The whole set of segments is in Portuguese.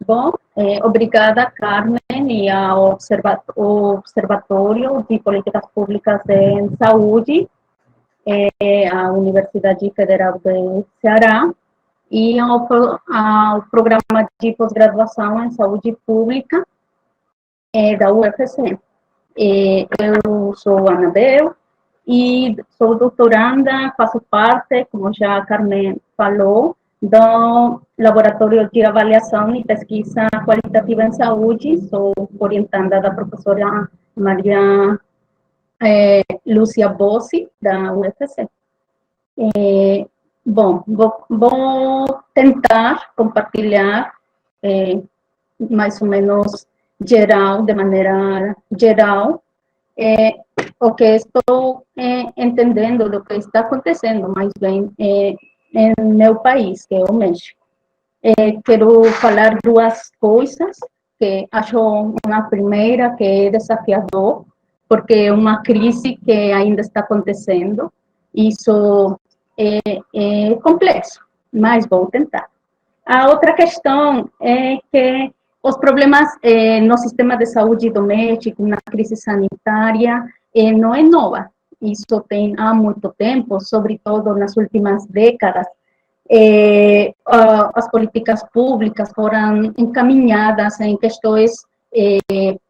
Bom, obrigada, Carmen, e ao Observatório de Políticas Públicas em Saúde, a Universidade Federal de Ceará, e ao Programa de Pós-Graduação em Saúde Pública da UFC. Eu sou Anabel e sou doutoranda, faço parte, como já a Carmen falou, do Laboratório de Avaliação e Pesquisa Qualitativa em Saúde. Sou orientanda da professora Maria Lúcia Bossi, da UFC. Bom, vou tentar compartilhar mais ou menos geral, de maneira geral, o que estou entendendo do que está acontecendo mais bem em meu país, que é o México. Quero falar duas coisas, que acho uma primeira que é desafiador, porque é uma crise que ainda está acontecendo. Isso é complexo, mas vou tentar. A outra questão é que os problemas no sistema de saúde doméstico, na crise sanitária, não é nova. Isso tem há muito tempo, sobretudo nas últimas décadas. As políticas públicas foram encaminhadas em questões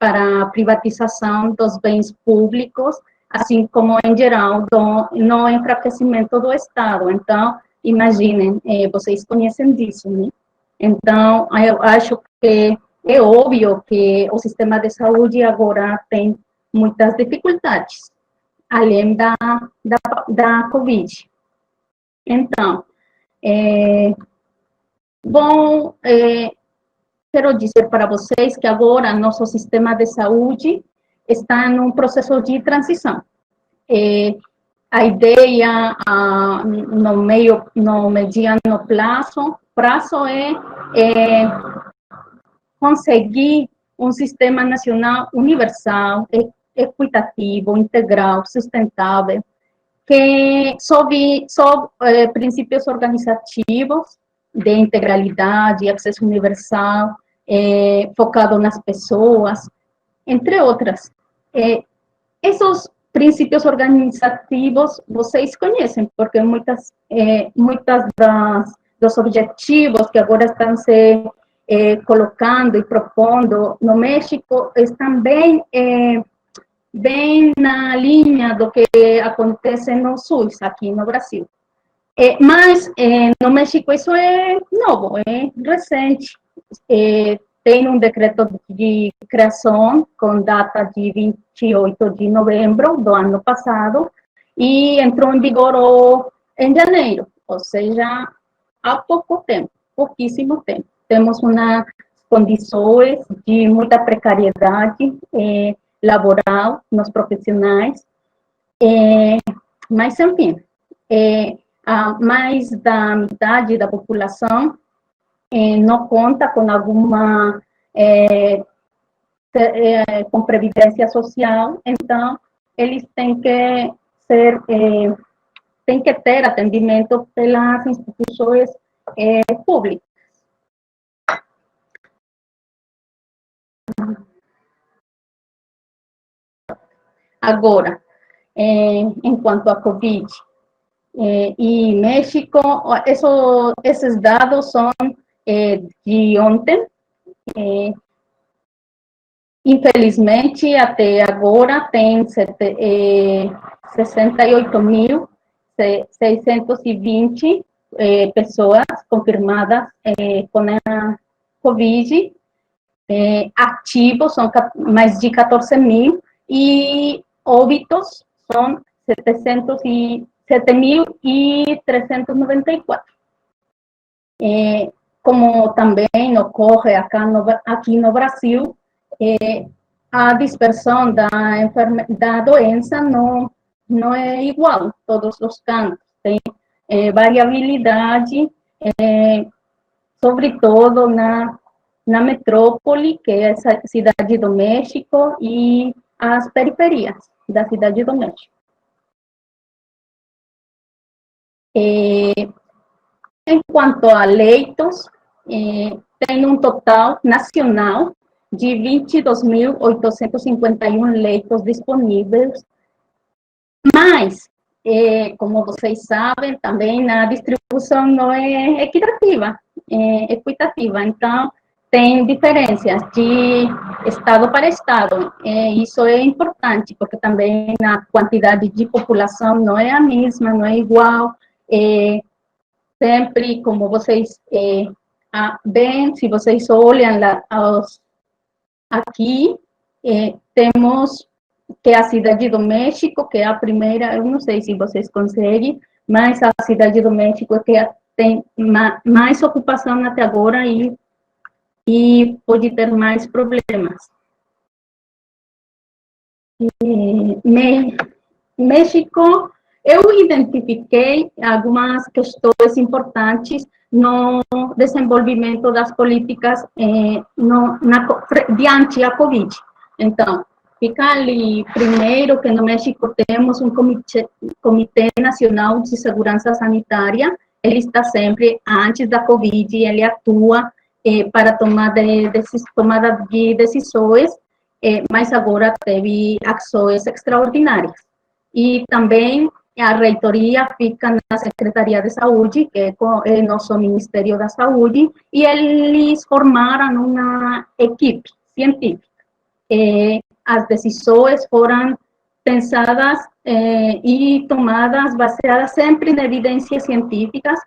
para a privatização dos bens públicos, assim como, em geral, no enfraquecimento do Estado. Então, imaginem, vocês conhecem disso, né? Então, eu acho que é óbvio que o sistema de saúde agora tem muitas dificuldades, além da Covid. Então, bom, quero dizer para vocês que agora nosso sistema de saúde está em um processo de transição. A ideia no mediano prazo é conseguir um sistema nacional universal, equitativo, integral, sustentável, que sob princípios organizativos de integralidade, acesso universal, focado nas pessoas, entre outras. Esses princípios organizativos vocês conhecem, porque muitas dos objetivos que agora estão se colocando e propondo no México estão bem na linha do que acontece no SUS, aqui no Brasil. Mas no México isso é novo, é recente. Tem um decreto de criação com data de 28 de novembro do ano passado e entrou em vigor em janeiro, ou seja, há pouco tempo, pouquíssimo tempo. Temos umas condições de muita precariedade laboral nos profissionais, mas, enfim, mais da metade da população não conta com alguma com previdência social, então eles têm que ter atendimento pelas instituições públicas. Agora, enquanto a Covid e México, esses dados são de ontem. Infelizmente, até agora, tem 68.620 pessoas confirmadas com a Covid. Ativos são mais de 14.000 e óbitos são 7.394. Como também ocorre aqui no Brasil, a dispersão da doença não é igual em todos os cantos. Tem variabilidade, sobretudo na metrópole, que é a cidade do México, e as periferias da cidade do México. Em quanto a leitos, tem um total nacional de 22.851 leitos disponíveis, mas, como vocês sabem, também a distribuição não é equitativa, então tem diferenças de estado para estado. Isso é importante, porque também a quantidade de população não é a mesma, não é igual. Sempre, como vocês veem, se vocês olham aqui, temos que a Cidade do México, que é a primeira, eu não sei se vocês conseguem, mas a Cidade do México é que tem mais ocupação até agora e pode ter mais problemas. México, eu identifiquei algumas questões importantes no desenvolvimento das políticas diante a Covid. Então, fica ali, primeiro, que no México temos um Comitê Nacional de Segurança Sanitária, ele está sempre, antes da Covid, ele atua para tomada de decisões, mas agora teve ações extraordinárias. E também a reitoria fica na Secretaria de Saúde, que é o nosso Ministério da Saúde, e eles formaram uma equipe científica. As decisões foram pensadas e tomadas baseadas sempre em evidências científicas,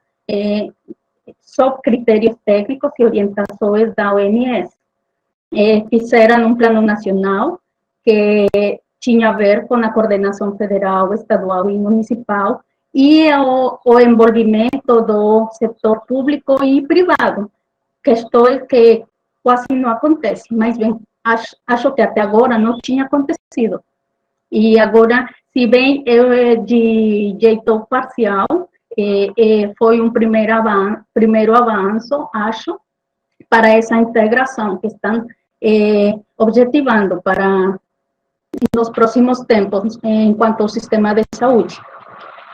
sob critérios técnicos e orientações da OMS. Fizeram um plano nacional que tinha a ver com a coordenação federal, estadual e municipal e o envolvimento do setor público e privado, questões que quase não acontecem, mas bem, acho que até agora não tinha acontecido. E agora, se bem de jeito parcial, foi um primeiro avanço, acho, para essa integração que estão objetivando para nos próximos tempos em quanto ao sistema de saúde.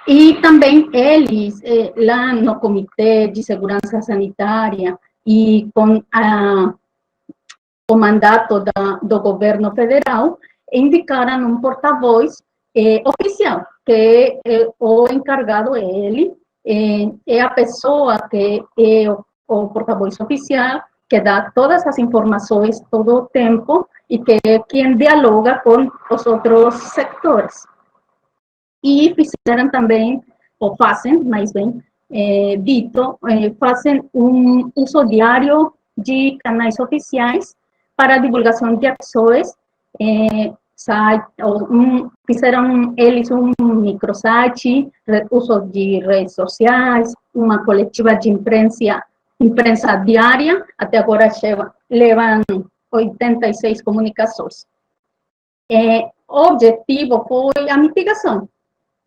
E também eles, lá no Comitê de Segurança Sanitária e com o mandato do governo federal, indicaram um porta-voz oficial, que é o encargado, ele é a pessoa que é o porta-voz oficial, que dá todas as informações todo o tempo e que é quem dialoga com os outros sectores. E fizeram também, ou fazem, mais bem, dito, fazem um uso diário de canais oficiais para a divulgação de ações, fizeram eles um microsite, uso de redes sociais, uma coletiva de imprensa diária, até agora levam 86 comunicações. O objetivo foi a mitigação,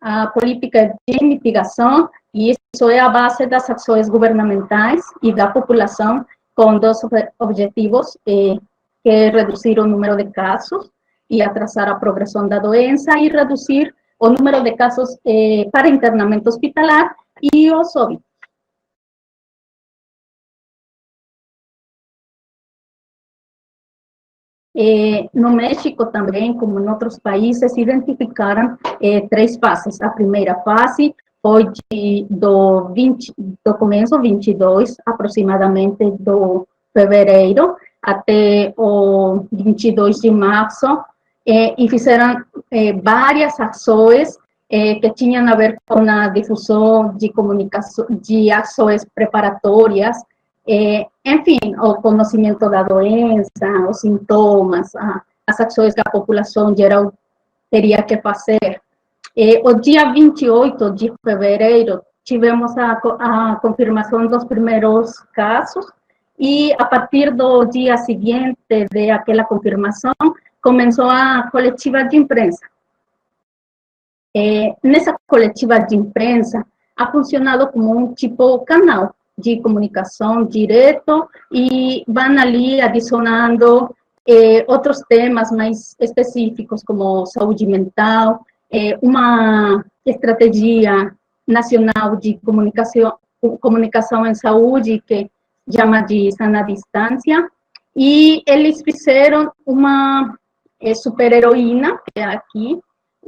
a política de mitigação, e isso é a base das ações governamentais e da população, com dois objetivos, que é reduzir o número de casos e atrasar a progressão da doença e reduzir o número de casos para internamento hospitalar e os óbitos. No México também, como em outros países, identificaram três fases. A primeira fase foi do começo 22, aproximadamente do fevereiro, até o 22 de março, e fizeram várias ações que tinham a ver com a difusão de comunicação, de ações preparatórias, enfim, o conhecimento da doença, os sintomas, as ações que a população geral teria que fazer. O dia 28 de fevereiro, tivemos a confirmação dos primeiros casos, e a partir do dia seguinte daquela confirmação, começou a coletiva de imprensa. Nessa coletiva de imprensa, ha funcionado como um tipo canal de comunicação direto, e vão ali adicionando outros temas mais específicos, como saúde mental, uma estratégia nacional de comunicação em saúde, que chama de Sana Distância, e eles fizeram uma super-heroína, que é aqui,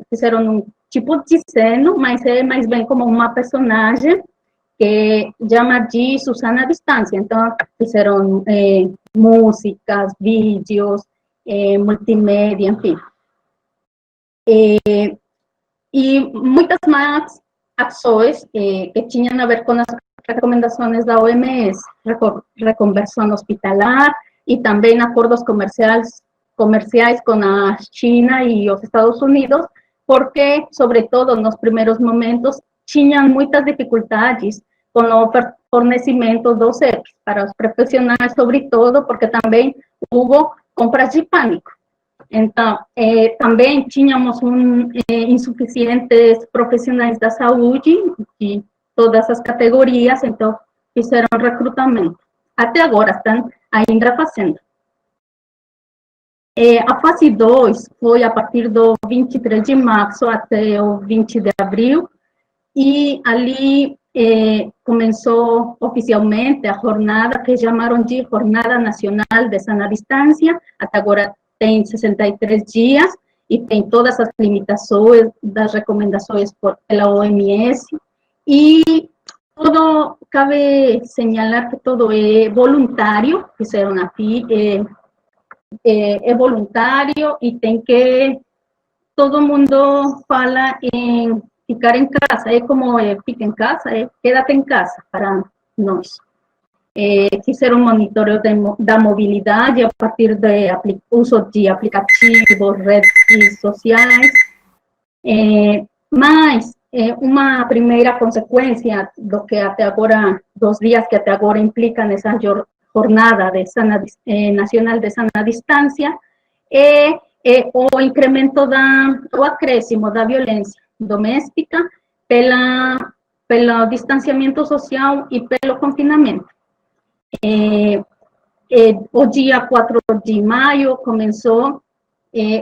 fizeram um tipo de desenho, mas é mais bem como uma personagem, que chama de Susana Distância. Então, fizeram músicas, vídeos, multimédia, enfim. E muitas mais ações que tinham a ver com as recomendações da OMS, reconversão hospitalar e também acordos comerciais com a China e os Estados Unidos, porque, sobretudo, nos primeiros momentos, tinham muitas dificuldades com o fornecimento dos EPIs para os profissionais, sobretudo, porque também houve compras de pânico. Então, também tínhamos insuficientes profissionais da saúde, de todas as categorias, então fizeram recrutamento. Até agora estão ainda fazendo. A fase 2 foi a partir do 23 de março até o 20 de abril, e ali começou oficialmente a jornada que chamaram de Jornada Nacional de Sana Distância. Até agora tem 63 dias e tem todas as limitações das recomendações pela OMS, e todo, cabe señalar que todo é voluntário, fizeram aqui, é voluntário, e tem que, todo mundo fala em ficar em casa, é como fica em casa, quédate em casa para nós. Fizeram um monitoreo da mobilidade a partir do uso de aplicativos, redes sociais, mas uma primeira consequência do que até agora, dos dias que até agora implicam essa jornada de nacional de sana distância, é o incremento o acréscimo da violência doméstica pelo distanciamento social e pelo confinamento. O dia 4 de maio começou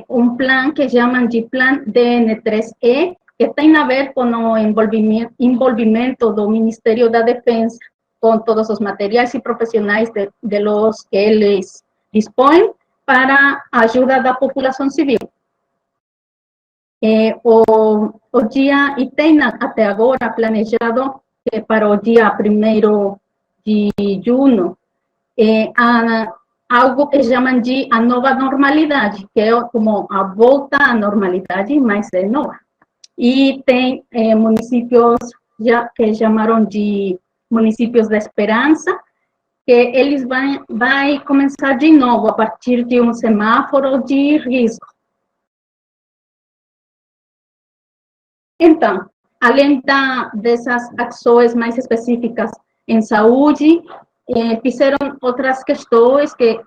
um plano que chamam de Plan DN3E, que tem a ver com o envolvimento do Ministério da Defesa com todos os materiais e profissionais de los que eles dispõem para a ajuda da população civil. O dia, e tem até agora planejado para o dia 1º de junho, algo que chamam de a nova normalidade, que é como a volta à normalidade, mas é nova. E tem municípios que chamaram de municípios da esperança, que eles vão começar de novo a partir de um semáforo de risco. Então, além dessas ações mais específicas em saúde, fizeram outras questões que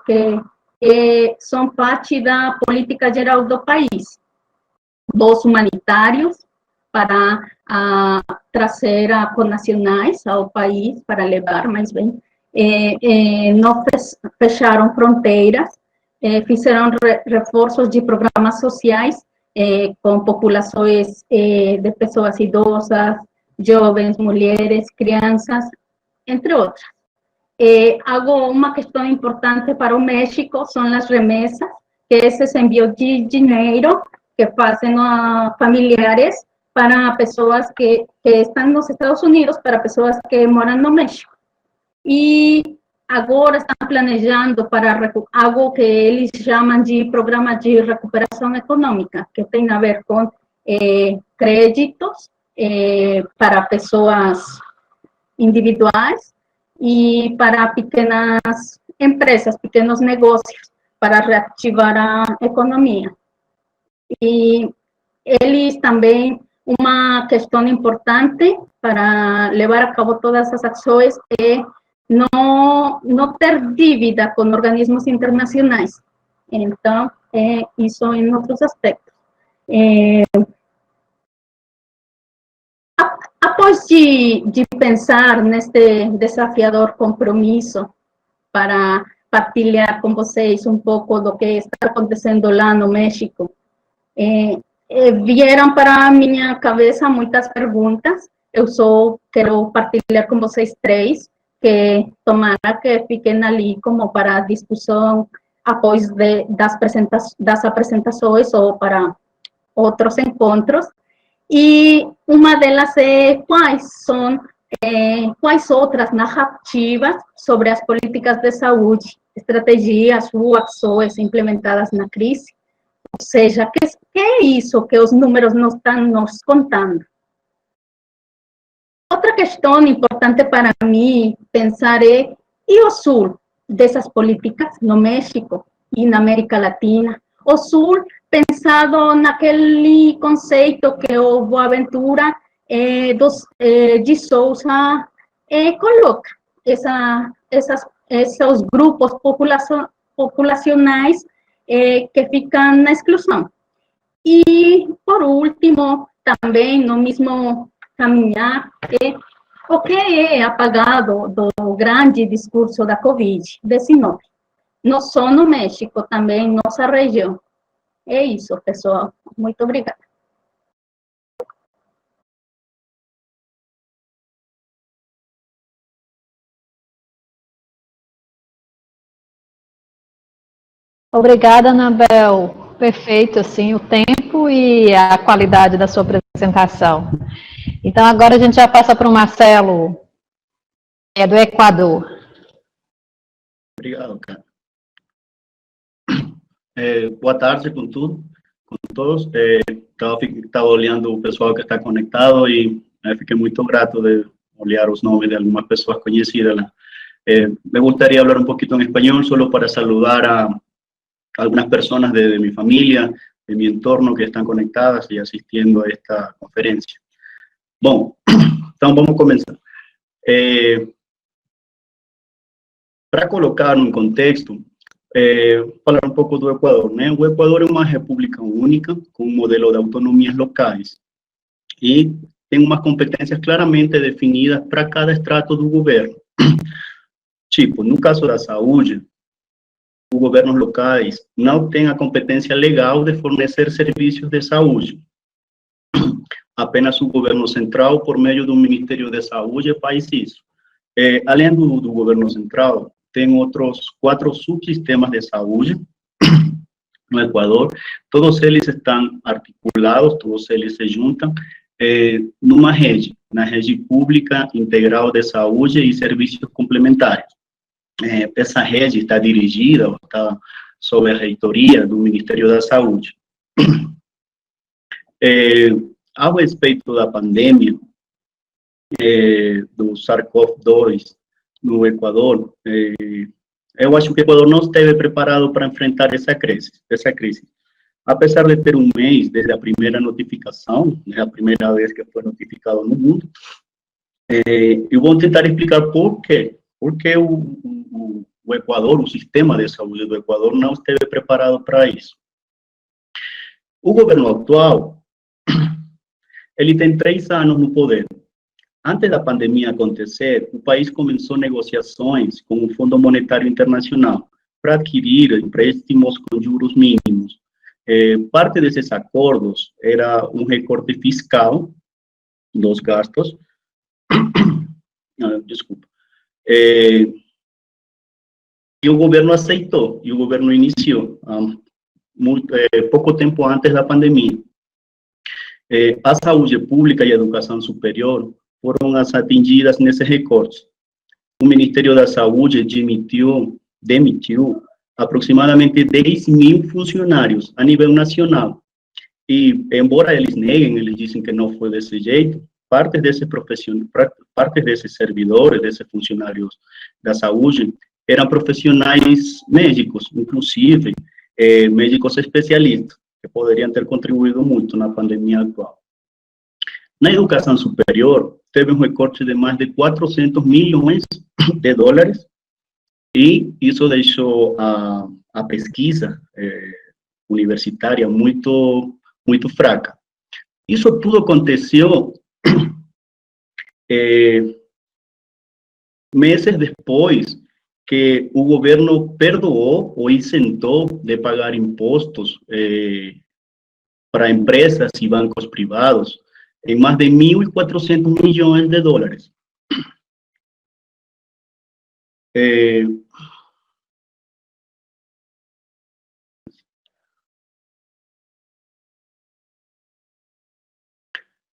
são parte da política geral do país. Voos humanitários para trazer a connacionais ao país, para levar, mais bem. Não fecharam fronteiras, fizeram reforços de programas sociais com populações de pessoas idosas, jovens, mulheres, crianças, entre outras. Uma questão importante para o México são as remessas, que esses envios de dinheiro que fazem a familiares para pessoas que estão nos Estados Unidos, para pessoas que moram no México. E agora estão planejando para algo que eles chamam de programa de recuperação econômica, que tem a ver com créditos para pessoas individuais e para pequenas empresas, pequenos negócios, para reativar a economia. E eles também, uma questão importante para levar a cabo todas essas ações é não ter dívida com organismos internacionais. Então, isso em outros aspectos. Após de pensar neste desafiador compromisso para partilhar com vocês um pouco do que está acontecendo lá no México, vieram para a minha cabeça muitas perguntas. Eu só quero partilhar com vocês 3. que tomara que fiquem ali como para discussão após das apresentações ou para outros encontros. E uma delas é quais outras narrativas sobre as políticas de saúde, estratégias ou ações implementadas na crise. Ou seja, que é isso que os números não estão nos contando? Outra questão importante para mim pensar é, e o Sul dessas políticas no México e na América Latina? O Sul, pensado naquele conceito que o Boaventura de Souza coloca, esses grupos populacionais que ficam na exclusão. E, por último, também no mesmo caminhar, o que é apagado do grande discurso da Covid-19, não só no México, também em nossa região. É isso, pessoal. Muito obrigada. Obrigada, Anabel. Perfeito, assim, o tempo e a qualidade da sua apresentação. Então, agora a gente já passa para o Marcelo, do Equador. Obrigado, cara. Boa tarde com todos. Estava olhando o pessoal que está conectado e fiquei muito grato de olhar os nomes de algumas pessoas conhecidas. Me gustaría hablar un poquito en español solo para saludar a algunas personas de mi familia, de mi entorno que están conectadas y asistiendo a esta conferencia. Bom, então vamos começar. Para colocar um contexto, falar um pouco do Equador, né? O Equador é uma república única, com um modelo de autonomias locais, e tem umas competências claramente definidas para cada estrato do governo. Tipo, no caso da saúde, os governos locais não têm a competência legal de fornecer serviços de saúde. Apenas o governo central, por meio do Ministério da Saúde, faz isso. Além do governo central, tem outros 4 subsistemas de saúde no Equador. Todos eles estão articulados, todos eles se juntam numa rede, na rede pública integral de saúde e serviços complementares. Essa rede está dirigida, está sob a reitoria do Ministério da Saúde. A respeito da pandemia do SARS-CoV-2 no Equador, eu acho que o Equador não esteve preparado para enfrentar essa crise. Apesar de ter um mês desde a primeira notificação, né, a primeira vez que foi notificado no mundo, eu vou tentar explicar por quê. Porque o Equador, o sistema de saúde do Equador não esteve preparado para isso. O governo atual, ele tem 3 anos no poder. Antes da pandemia acontecer, o país começou negociações com o Fundo Monetário Internacional para adquirir empréstimos com juros mínimos. Parte desses acordos era um recorte fiscal dos gastos. Desculpa. E o governo aceitou, e o governo iniciou, pouco tempo antes da pandemia. A saúde pública e a educação superior foram as atingidas nesses recortes. O Ministério da Saúde demitiu aproximadamente 10.000 funcionários a nível nacional. E, embora eles neguem, eles dizem que não foi desse jeito, parte desses servidores, desses funcionários da saúde, eram profissionais médicos, inclusive médicos especialistas, que poderiam ter contribuído muito na pandemia atual. Na educação superior, teve um recorte de mais de 400 milhões de dólares, e isso deixou a pesquisa universitária muito fraca. Isso tudo aconteceu meses depois que o governo perdoou ou isentou de pagar impostos para empresas e bancos privados em mais de 1.400 milhões de dólares. É,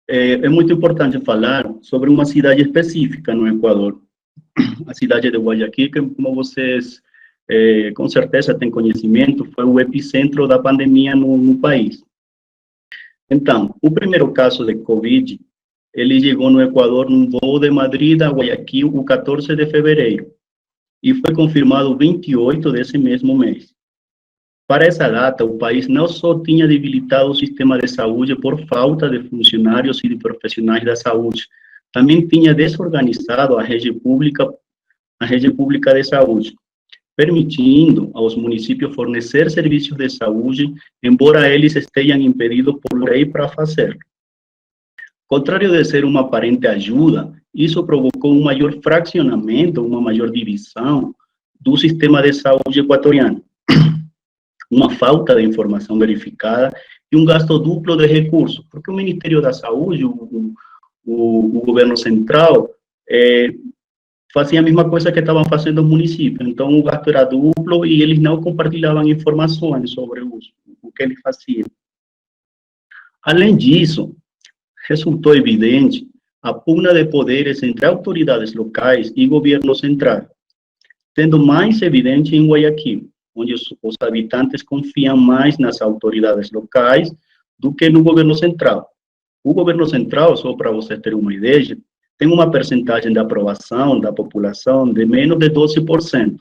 é muito importante falar sobre uma cidade específica no Equador, a cidade de Guayaquil, que, como vocês com certeza têm conhecimento, foi o epicentro da pandemia no país. Então, o primeiro caso de Covid, ele chegou no Equador num voo de Madrid a Guayaquil o 14 de fevereiro, e foi confirmado 28 desse mesmo mês. Para essa data, o país não só tinha debilitado o sistema de saúde por falta de funcionários e de profissionais da saúde, também tinha desorganizado a rede pública de saúde, permitindo aos municípios fornecer serviços de saúde, embora eles estejam impedidos por lei para fazê-lo. Contrário de ser uma aparente ajuda, isso provocou um maior fracionamento, uma maior divisão do sistema de saúde equatoriano, uma falta de informação verificada e um gasto duplo de recursos, porque o Ministério da Saúde, o governo central, fazia a mesma coisa que estavam fazendo os municípios, então o gasto era duplo e eles não compartilhavam informações sobre o que eles faziam. Além disso, resultou evidente a pugna de poderes entre autoridades locais e governo central, sendo mais evidente em Guayaquil, onde os habitantes confiam mais nas autoridades locais do que no governo central. O governo central, só para vocês terem uma ideia, tem uma percentagem de aprovação da população de menos de 12%.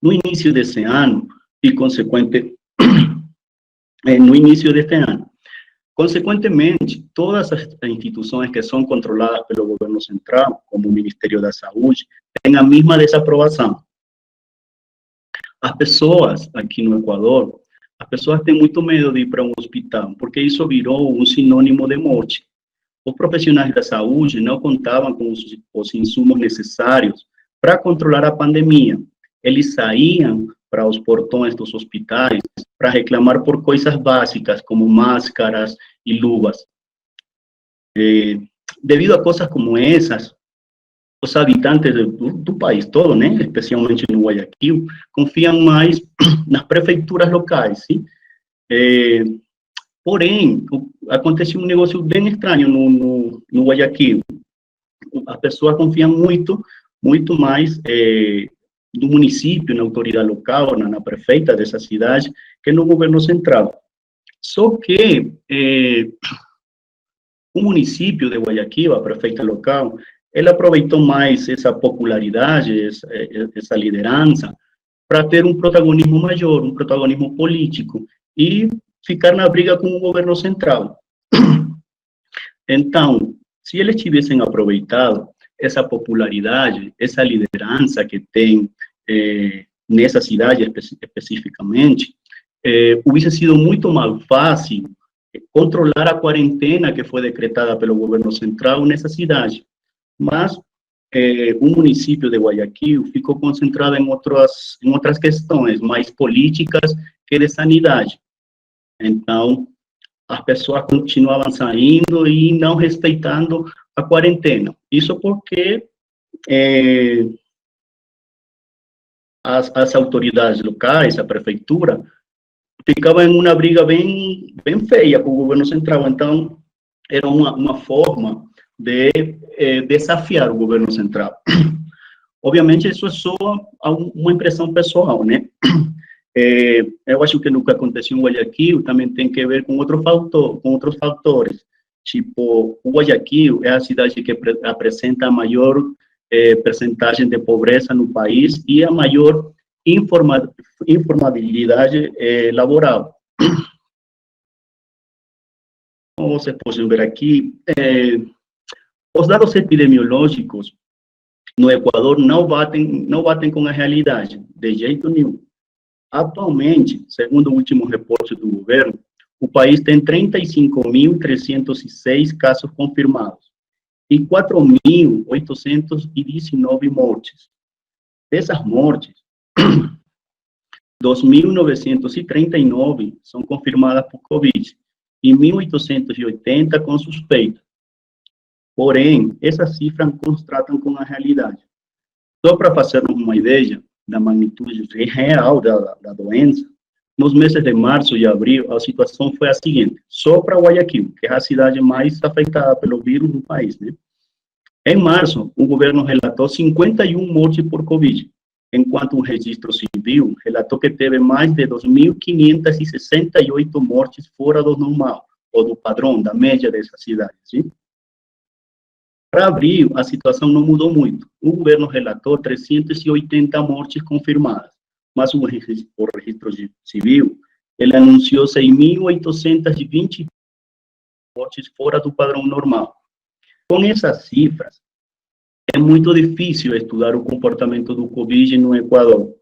No início desse ano, no início deste ano, consequentemente, todas as instituições que são controladas pelo governo central, como o Ministério da Saúde, têm a mesma desaprovação. As pessoas aqui no Equador, as pessoas têm muito medo de ir para um hospital, porque isso virou um sinônimo de morte. Os profissionais da saúde não contavam com os insumos necessários para controlar a pandemia. Eles saíam para os portões dos hospitais para reclamar por coisas básicas, como máscaras e luvas. Devido a coisas como essas, os habitantes do país todo, né, especialmente no Guayaquil, confiam mais nas prefeituras locais, sim? Porém, aconteceu um negócio bem estranho no Guayaquil. As pessoas confiam muito mais no município, na autoridade local, na prefeita dessa cidade, que no governo central. Só que o município de Guayaquil, a prefeita local, ela aproveitou mais essa popularidade, essa liderança, para ter um protagonismo maior, um protagonismo político, e ficar na briga com o governo central. Então, se eles tivessem aproveitado essa popularidade, essa liderança que tem nessa cidade especificamente, hubiese sido muito mais fácil controlar a quarentena que foi decretada pelo governo central nessa cidade. Mas o município de Guayaquil ficou concentrado em outras questões mais políticas que de sanidade. Então, as pessoas continuavam saindo e não respeitando a quarentena. Isso porque as autoridades locais, a prefeitura, ficavam em uma briga bem feia com o governo central. Então, era uma forma de desafiar o governo central. Obviamente, isso é só uma impressão pessoal, né? Eu acho que no que aconteceu em Guayaquil também tem que ver com outros fatores. Tipo, o Guayaquil é a cidade que apresenta a maior percentagem de pobreza no país e a maior informabilidade laboral. Como vocês podem ver aqui, os dados epidemiológicos no Equador não batem com a realidade, de jeito nenhum. Atualmente, segundo o último reporte do governo, o país tem 35.306 casos confirmados e 4.819 mortes. Dessas mortes, 2.939 são confirmadas por Covid e 1.880 com suspeita. Porém, essas cifras contrastam com a realidade. Só para fazermos uma ideia da magnitude real da doença, nos meses de março e abril, a situação foi a seguinte: só para Guayaquil, que é a cidade mais afetada pelo vírus no país, né? Em março, o governo relatou 51 mortes por Covid, enquanto o registro civil relatou que teve mais de 2.568 mortes fora do normal, ou do padrão, da média dessa cidade, sim? Para abril, a situação não mudou muito. O governo relatou 380 mortes confirmadas, mas o registro civil, ele anunciou 6.820 mortes fora do padrão normal. Com essas cifras, é muito difícil estudar o comportamento do Covid no Equador.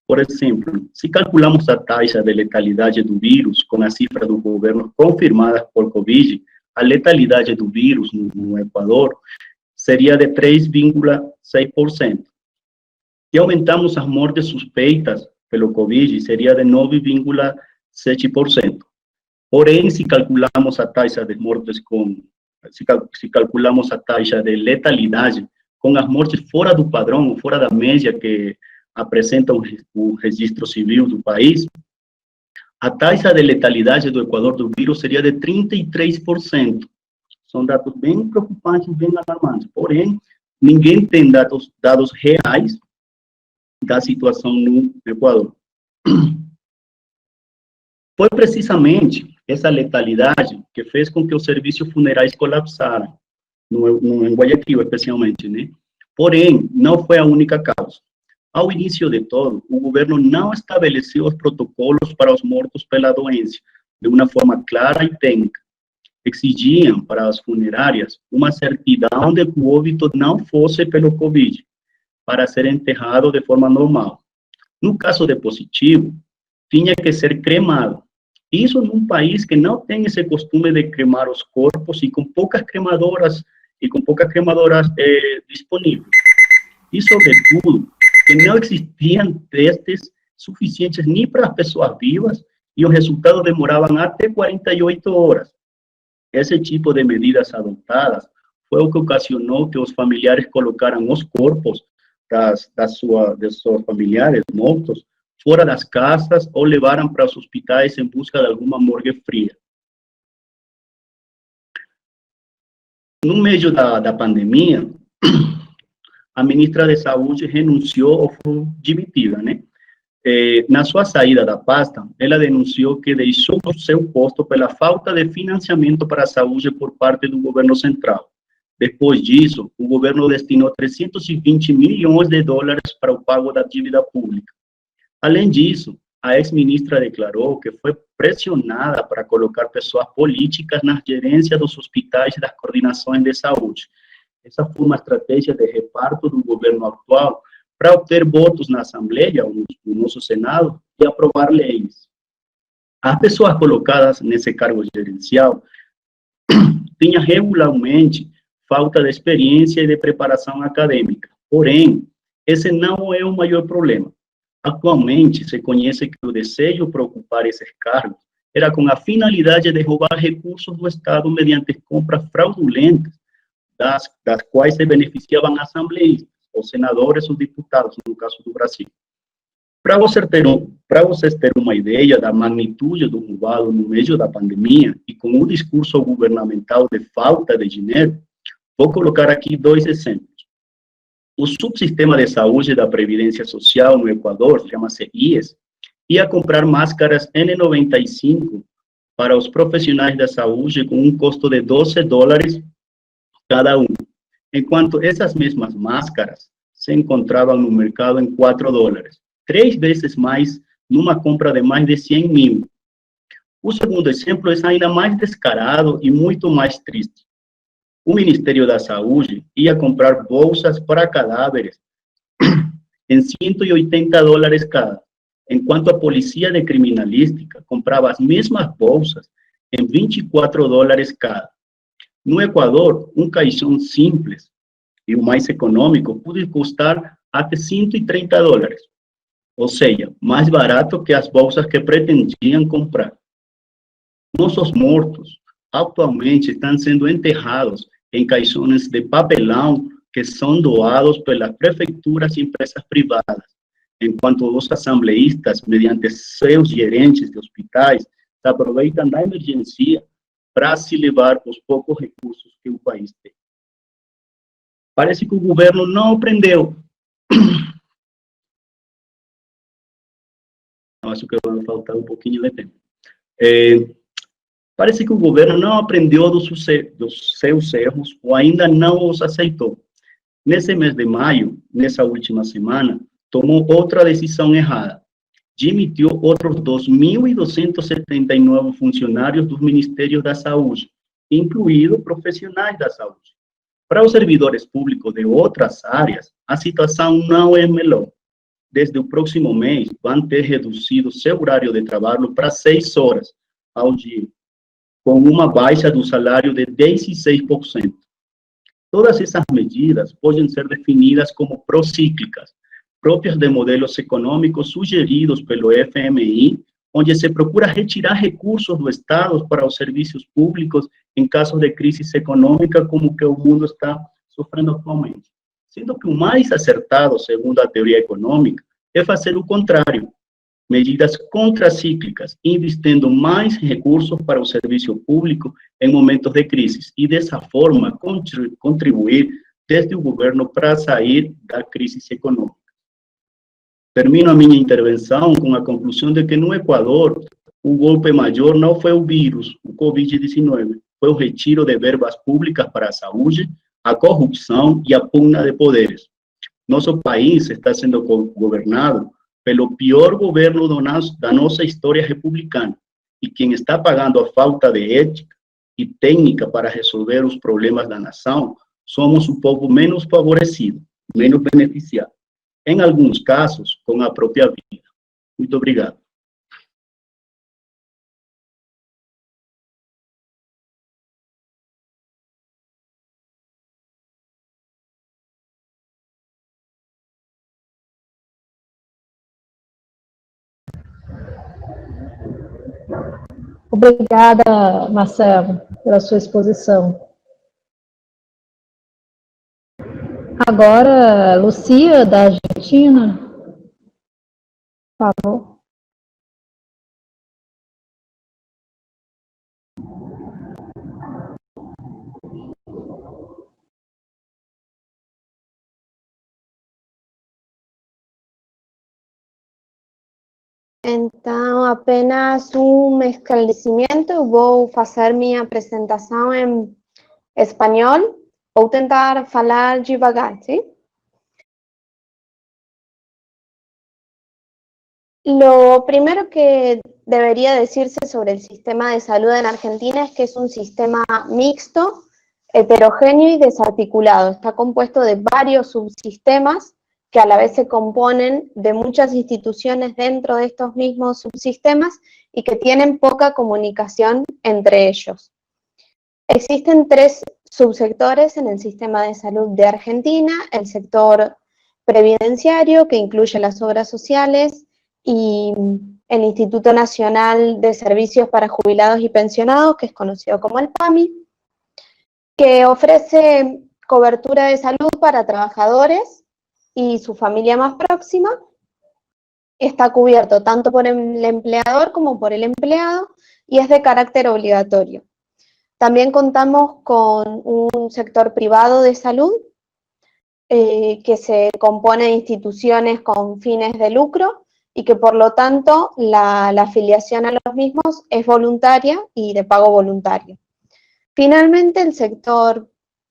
Por exemplo, se calculamos a taxa de letalidade do vírus com a cifra do governo confirmada por Covid, a letalidade do vírus no Equador seria de 3,6%. Se aumentamos as mortes suspeitas pelo Covid, seria de 9,7%. Porém, se calculamos a taxa de mortes se calculamos a taxa de letalidade com as mortes fora do padrão, fora da média que apresenta o registro civil do país, a taxa de letalidade do Equador do vírus seria de 33%. São dados bem preocupantes, bem alarmantes. Porém, ninguém tem dados reais da situação no Equador. Foi precisamente essa letalidade que fez com que os serviços funerais colapsaram, em Guayaquil especialmente, né? Porém, não foi a única causa. Ao início de todo, o governo não estabeleceu os protocolos para os mortos pela doença, de uma forma clara e técnica. Exigiam para as funerárias uma certidão de que o óbito não fosse pelo Covid, para ser enterrado de forma normal. No caso de positivo, tinha que ser cremado. Isso num país que não tem esse costume de cremar os corpos e com poucas cremadoras disponíveis. E, sobretudo, que não existiam testes suficientes nem para as pessoas vivas e os resultados demoravam até 48 horas. Esse tipo de medidas adotadas foi o que ocasionou que os familiares colocaram os corpos de seus familiares mortos fora das casas ou levaram para os hospitais em busca de alguma morgue fria. No meio da pandemia, a ministra de Saúde renunciou ou foi demitida, né? Na sua saída da pasta, ela denunciou que deixou o seu posto pela falta de financiamento para a saúde por parte do governo central. Depois disso, o governo destinou 320 milhões de dólares para o pago da dívida pública. Além disso, a ex-ministra declarou que foi pressionada para colocar pessoas políticas na gerência dos hospitais e das coordenações de saúde. Essa foi uma estratégia de reparto do governo atual para obter votos na Assembleia, ou no nosso Senado, e aprovar leis. As pessoas colocadas nesse cargo gerencial tinham regularmente falta de experiência e de preparação acadêmica. Porém, esse não é o maior problema. Atualmente, se conhece que o desejo para ocupar esses cargos era com a finalidade de roubar recursos do Estado mediante compras fraudulentas, das quais se beneficiavam assembleístas, os senadores, os deputados, no caso do Brasil. Para vocês terem uma ideia da magnitude do roubado no meio da pandemia e com o discurso governamental de falta de dinheiro, vou colocar aqui dois exemplos. O subsistema de saúde da Previdência Social no Equador, chama-se IES, ia comprar máscaras N95 para os profissionais da saúde com um custo de $12 cada um, enquanto essas mesmas máscaras se encontravam no mercado em $4, 3 vezes mais numa compra de mais de 100 mil. O segundo exemplo é ainda mais descarado e muito mais triste. O Ministério da Saúde ia comprar bolsas para cadáveres em $180 cada, enquanto a Polícia de Criminalística comprava as mesmas bolsas em $24 cada. No Equador, um caixão simples e o mais econômico pode custar até $130, ou seja, mais barato que as bolsas que pretendiam comprar. Nossos mortos atualmente estão sendo enterrados em caixões de papelão que são doados pelas prefeituras e empresas privadas, enquanto os assembleístas, mediante seus gerentes de hospitais, se aproveitam da emergência para se levar os poucos recursos que o país tem. Parece que o governo não aprendeu. Acho que vai faltar um pouquinho de tempo. Parece que o governo não aprendeu dos seus erros ou ainda não os aceitou. Nesse mês de maio, nessa última semana, tomou outra decisão errada. Demitiu outros 2.279 funcionários dos Ministérios da Saúde, incluídos profissionais da saúde. Para os servidores públicos de outras áreas, a situação não é melhor. Desde o próximo mês, vão ter reduzido seu horário de trabalho para 6 horas ao dia, com uma baixa do salário de 16%. Todas essas medidas podem ser definidas como procíclicas, próprias de modelos econômicos sugeridos pelo FMI, onde se procura retirar recursos do Estado para os serviços públicos em casos de crise econômica como que o mundo está sofrendo atualmente. Sendo que o mais acertado, segundo a teoria econômica, é fazer o contrário, medidas contracíclicas, investindo mais recursos para o serviço público em momentos de crise e, dessa forma, contribuir desde o governo para sair da crise econômica. Termino a minha intervenção com a conclusão de que no Equador o golpe maior não foi o vírus, o Covid-19, foi o retiro de verbas públicas para a saúde, a corrupção e a pugna de poderes. Nosso país está sendo governado pelo pior governo da nossa história republicana, e quem está pagando a falta de ética e técnica para resolver os problemas da nação somos o povo menos favorecido, menos beneficiado, em alguns casos, com a própria vida. Muito obrigado. Obrigada, Marcelo, pela sua exposição. Agora, Lucia, da Argentina, por favor. Então, apenas esclarecimento, vou fazer minha apresentação em espanhol, vou tentar falar devagar, ¿sí? Lo primero que debería decirse sobre el sistema de salud en Argentina es que es un sistema mixto, heterogéneo y desarticulado. Está compuesto de varios subsistemas que a la vez se componen de muchas instituciones dentro de estos mismos subsistemas y que tienen poca comunicación entre ellos. Existen 3 subsectores en el sistema de salud de Argentina: el sector previdenciario, que incluye las obras sociales, y el Instituto Nacional de Servicios para Jubilados y Pensionados, que es conocido como el PAMI, que ofrece cobertura de salud para trabajadores y su familia más próxima. Está cubierto tanto por el empleador como por el empleado y es de carácter obligatorio. También contamos con un sector privado de salud que se compone de instituciones con fines de lucro y que por lo tanto la afiliación a los mismos es voluntaria y de pago voluntario. Finalmente, el sector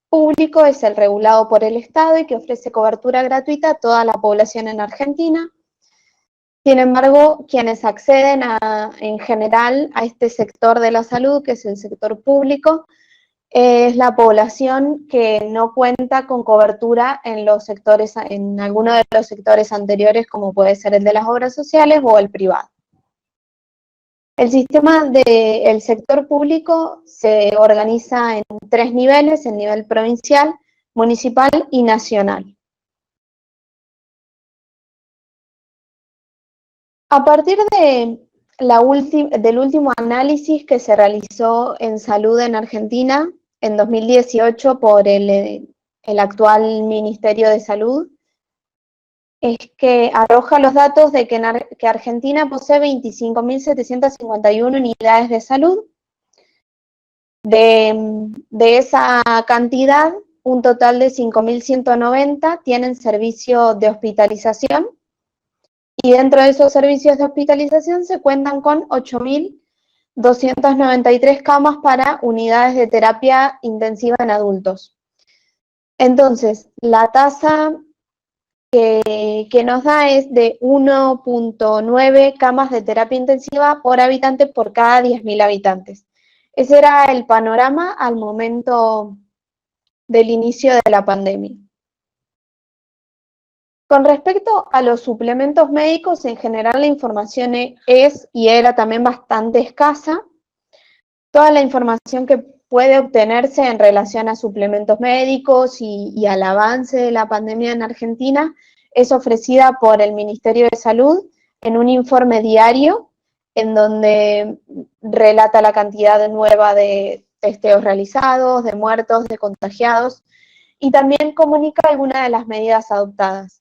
público es el regulado por el Estado y que ofrece cobertura gratuita a toda la población en Argentina. Sin embargo, quienes acceden en general a este sector de la salud, que es el sector público, es la población que no cuenta con cobertura en alguno de los sectores anteriores, como puede ser el de las obras sociales o el privado. El sistema del sector público se organiza en 3 niveles: el nivel provincial, municipal y nacional. A partir del último análisis que se realizó en salud en Argentina en 2018 por el el actual Ministerio de Salud, es que arroja los datos de que Argentina posee 25.751 unidades de salud. De esa cantidad, un total de 5.190 tienen servicio de hospitalización, y dentro de esos servicios de hospitalización se cuentan con 8.293 camas para unidades de terapia intensiva en adultos. Entonces, la tasa que nos da es de 1.9 camas de terapia intensiva por habitante por cada 10.000 habitantes. Ese era el panorama al momento del inicio de la pandemia. Con respecto a los suplementos médicos, en general la información es y era también bastante escasa. Toda la información que puede obtenerse en relación a suplementos médicos y al avance de la pandemia en Argentina es ofrecida por el Ministerio de Salud en un informe diario en donde relata la cantidad nueva de testeos realizados, de muertos, de contagiados, y también comunica algunas de las medidas adoptadas.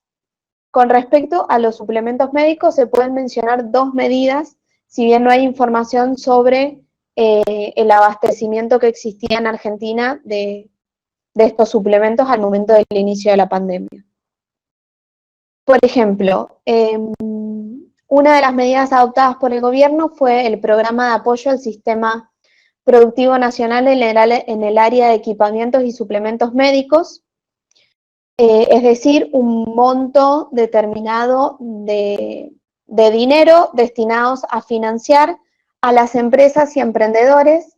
Con respecto a los suplementos médicos, se pueden mencionar dos medidas, si bien no hay información sobre el abastecimiento que existía en Argentina de estos suplementos al momento del inicio de la pandemia. Por ejemplo, una de las medidas adoptadas por el gobierno fue el programa de apoyo al sistema productivo nacional en el área de equipamientos y suplementos médicos, es decir, un monto determinado de dinero destinados a financiar a las empresas y emprendedores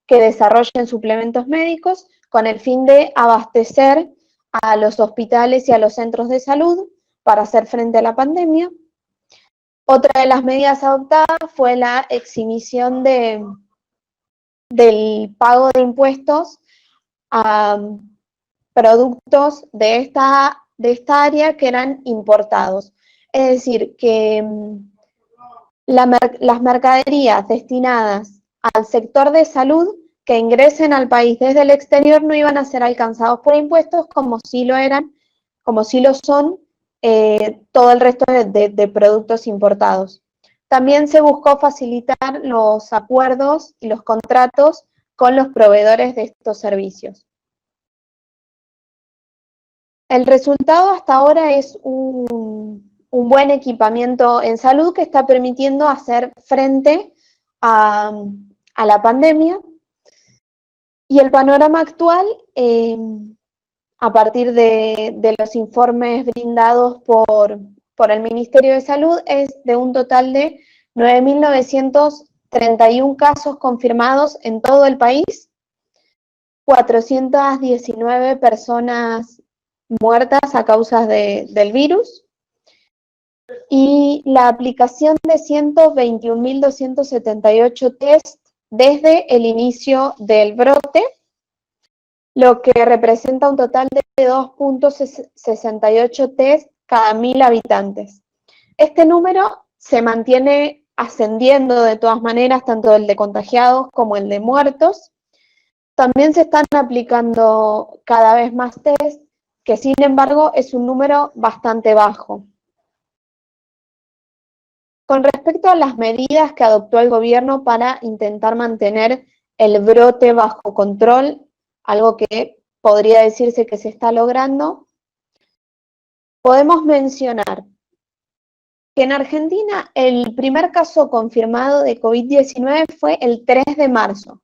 que desarrollen suplementos médicos con el fin de abastecer a los hospitales y a los centros de salud para hacer frente a la pandemia. Otra de las medidas adoptadas fue la exhibición del pago de impuestos a productos de esta área que eran importados. Es decir, que las mercaderías destinadas al sector de salud que ingresen al país desde el exterior no iban a ser alcanzados por impuestos como sí lo son todo el resto de productos importados. También se buscó facilitar los acuerdos y los contratos con los proveedores de estos servicios. El resultado hasta ahora es un buen equipamiento en salud que está permitiendo hacer frente a la pandemia. Y el panorama actual, a partir de los informes brindados por el Ministerio de Salud, es de un total de 9.931 casos confirmados en todo el país, 419 personas muertas a causa del virus, y la aplicación de 121.278 test desde el inicio del brote, lo que representa un total de 2.68 test cada 1.000 habitantes. Este número se mantiene ascendiendo de todas maneras, tanto el de contagiados como el de muertos. También se están aplicando cada vez más test, que sin embargo es un número bastante bajo. Con respecto a las medidas que adoptó el gobierno para intentar mantener el brote bajo control, algo que podría decirse que se está logrando, podemos mencionar que en Argentina el primer caso confirmado de COVID-19 fue el 3 de marzo.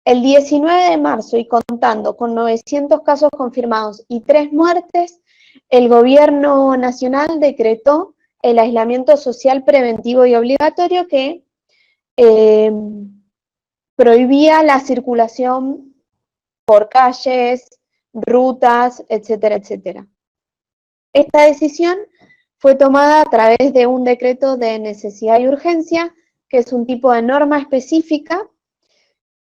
El 19 de marzo, y contando con 900 casos confirmados y 3 muertes, el gobierno nacional decretó el aislamiento social preventivo y obligatorio que prohibía la circulación por calles, rutas, etcétera, etcétera. Esta decisión fue tomada a través de un decreto de necesidad y urgencia, que es un tipo de norma específica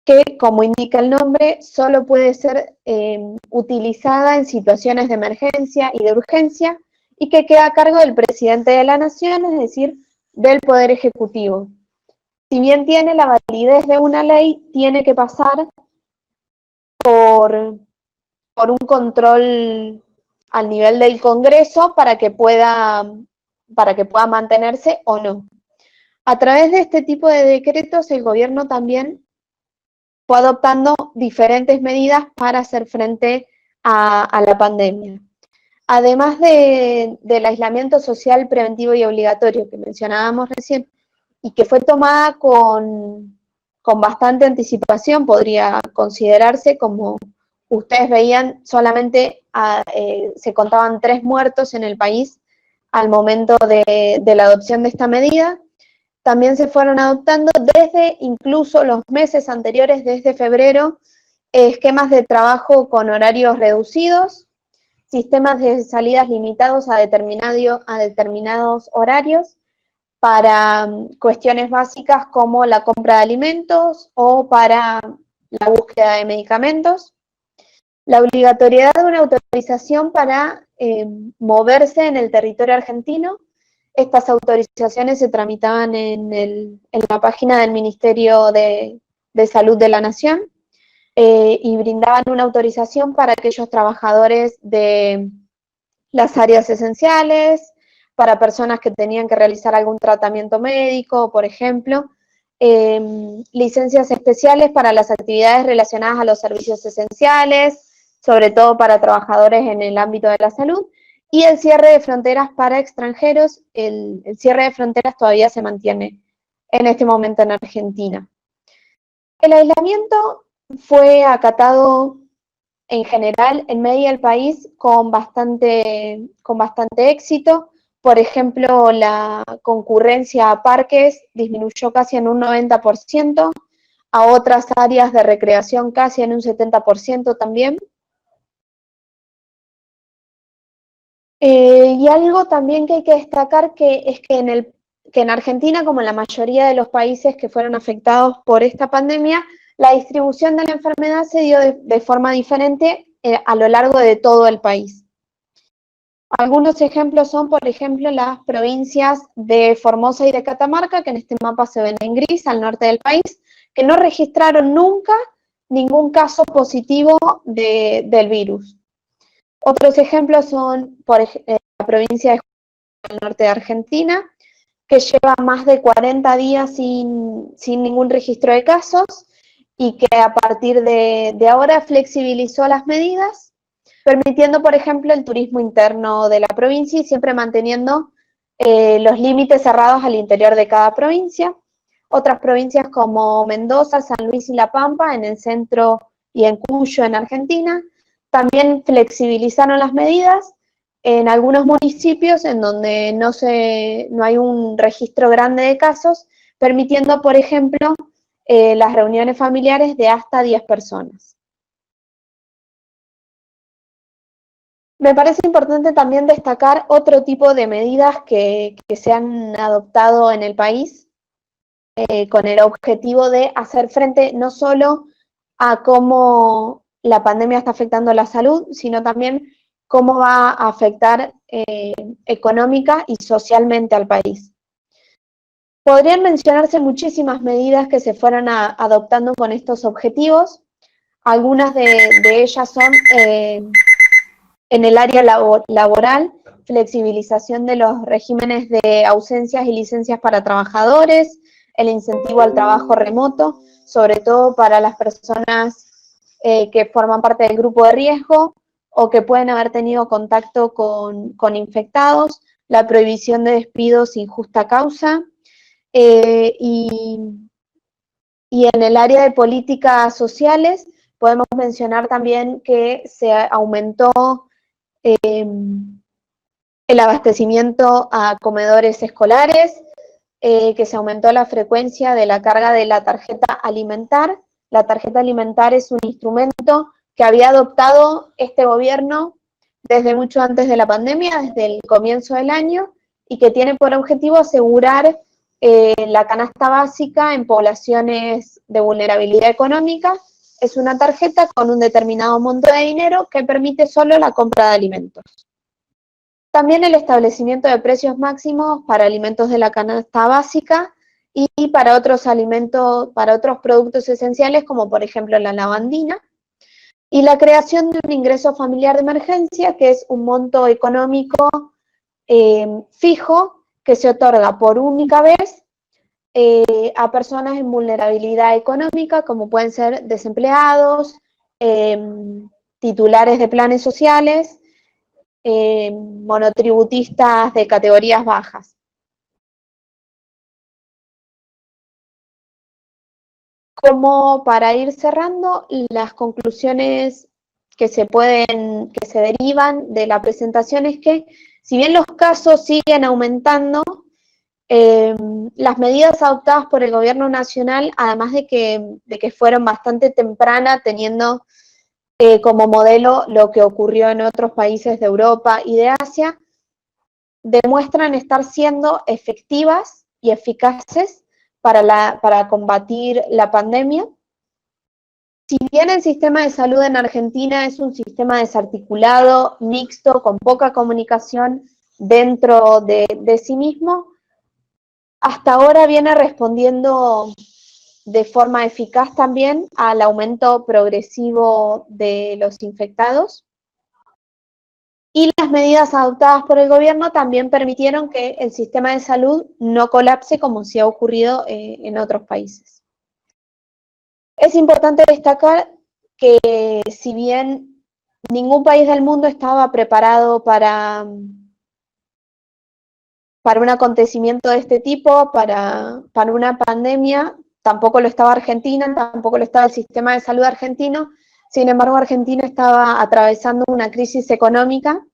que, como indica el nombre, solo puede ser utilizada en situaciones de emergencia y de urgencia, y que queda a cargo del presidente de la Nación, es decir, del Poder Ejecutivo. Si bien tiene la validez de una ley, tiene que pasar por por un control al nivel del Congreso para que pueda mantenerse o no. A través de este tipo de decretos, el gobierno también fue adoptando diferentes medidas para hacer frente a la pandemia. Además del aislamiento social preventivo y obligatorio que mencionábamos recién, y que fue tomada con bastante anticipación, podría considerarse, como ustedes veían, solamente se contaban 3 muertos en el país al momento de la adopción de esta medida. También se fueron adoptando desde incluso los meses anteriores, desde febrero, esquemas de trabajo con horarios reducidos, sistemas de salidas limitados a determinados horarios para cuestiones básicas como la compra de alimentos o para la búsqueda de medicamentos. La obligatoriedad de una autorización para moverse en el territorio argentino. Estas autorizaciones se tramitaban en la página del Ministerio de Salud de la Nación y brindaban una autorización para aquellos trabajadores de las áreas esenciales, para personas que tenían que realizar algún tratamiento médico, por ejemplo, licencias especiales para las actividades relacionadas a los servicios esenciales, sobre todo para trabajadores en el ámbito de la salud, y el cierre de fronteras para extranjeros. El cierre de fronteras todavía se mantiene en este momento en Argentina. El aislamiento fue acatado en general en medio del país con bastante éxito. Por ejemplo, la concurrencia a parques disminuyó casi en un 90%, a otras áreas de recreación casi en un 70% también. Y algo también que hay que destacar es que en Argentina, como en la mayoría de los países que fueron afectados por esta pandemia, la distribución de la enfermedad se dio de forma diferente a lo largo de todo el país. Algunos ejemplos son, por ejemplo, las provincias de Formosa y de Catamarca, que en este mapa se ven en gris, al norte del país, que no registraron nunca ningún caso positivo del virus. Otros ejemplos son, la provincia de Jujuy, al norte de Argentina, que lleva más de 40 días sin ningún registro de casos y que a partir de ahora flexibilizó las medidas, permitiendo, por ejemplo, el turismo interno de la provincia y siempre manteniendo los límites cerrados al interior de cada provincia. Otras provincias como Mendoza, San Luis y La Pampa, en el centro, y en Cuyo, en Argentina, también flexibilizaron las medidas en algunos municipios en donde no hay un registro grande de casos, permitiendo, por ejemplo, las reuniones familiares de hasta 10 personas. Me parece importante también destacar otro tipo de medidas que se han adoptado en el país con el objetivo de hacer frente no solo a cómo la pandemia está afectando la salud, sino también cómo va a afectar económica y socialmente al país. Podrían mencionarse muchísimas medidas que se fueron adoptando con estos objetivos. Algunas de ellas son en el área laboral, flexibilización de los regímenes de ausencias y licencias para trabajadores, el incentivo al trabajo remoto, sobre todo para las personas que forman parte del grupo de riesgo o que pueden haber tenido contacto con infectados, la prohibición de despidos sin justa causa, y en el área de políticas sociales podemos mencionar también que se aumentó el abastecimiento a comedores escolares, que se aumentó la frecuencia de la carga de la tarjeta alimentar. La tarjeta alimentar es un instrumento que había adoptado este gobierno desde mucho antes de la pandemia, desde el comienzo del año, y que tiene por objetivo asegurar la canasta básica en poblaciones de vulnerabilidad económica. Es una tarjeta con un determinado monto de dinero que permite solo la compra de alimentos. También el establecimiento de precios máximos para alimentos de la canasta básica y para otros alimentos, para otros productos esenciales, como por ejemplo la lavandina. y la creación de un ingreso familiar de emergencia, que es un monto económico fijo que se otorga por única vez a personas en vulnerabilidad económica, como pueden ser desempleados, titulares de planes sociales, monotributistas de categorías bajas. Como para ir cerrando, las conclusiones que se derivan de la presentación es que, si bien los casos siguen aumentando, las medidas adoptadas por el gobierno nacional, además de que fueron bastante tempranas, teniendo como modelo lo que ocurrió en otros países de Europa y de Asia, demuestran estar siendo efectivas y eficaces para combatir la pandemia. Si bien el sistema de salud en Argentina es un sistema desarticulado, mixto, con poca comunicación dentro de sí mismo, hasta ahora viene respondiendo de forma eficaz también al aumento progresivo de los infectados. Y las medidas adoptadas por el gobierno también permitieron que el sistema de salud no colapse como sí ha ocurrido en otros países. Es importante destacar que, si bien ningún país del mundo estaba preparado para un acontecimiento de este tipo, para una pandemia, tampoco lo estaba Argentina, tampoco lo estaba el sistema de salud argentino. Sin embargo, Argentina estaba atravesando una crisis económica.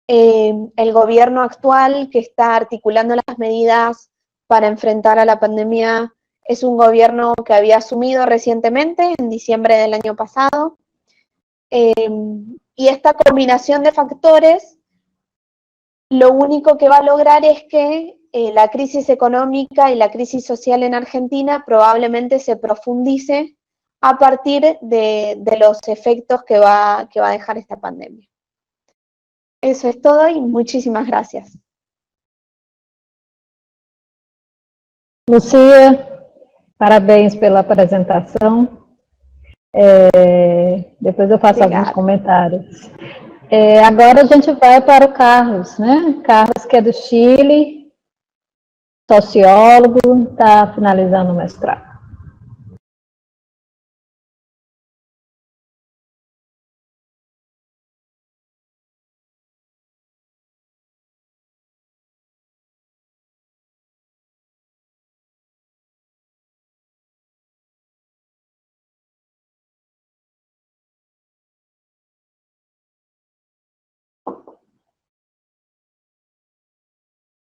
El gobierno actual, que está articulando las medidas para enfrentar a la pandemia, es un gobierno que había asumido recientemente, en diciembre del año pasado. Y esta combinación de factores, lo único que va a lograr es que la crisis económica y la crisis social en Argentina probablemente se profundice a partir de los efectos que va a dejar esta pandemia. Eso es todo y muchísimas gracias. Lucia, parabéns pela apresentação. Depois eu faço alguns comentários. Agora a gente vai para o Carlos, né? Carlos, que é do Chile, sociólogo, está finalizando o mestrado.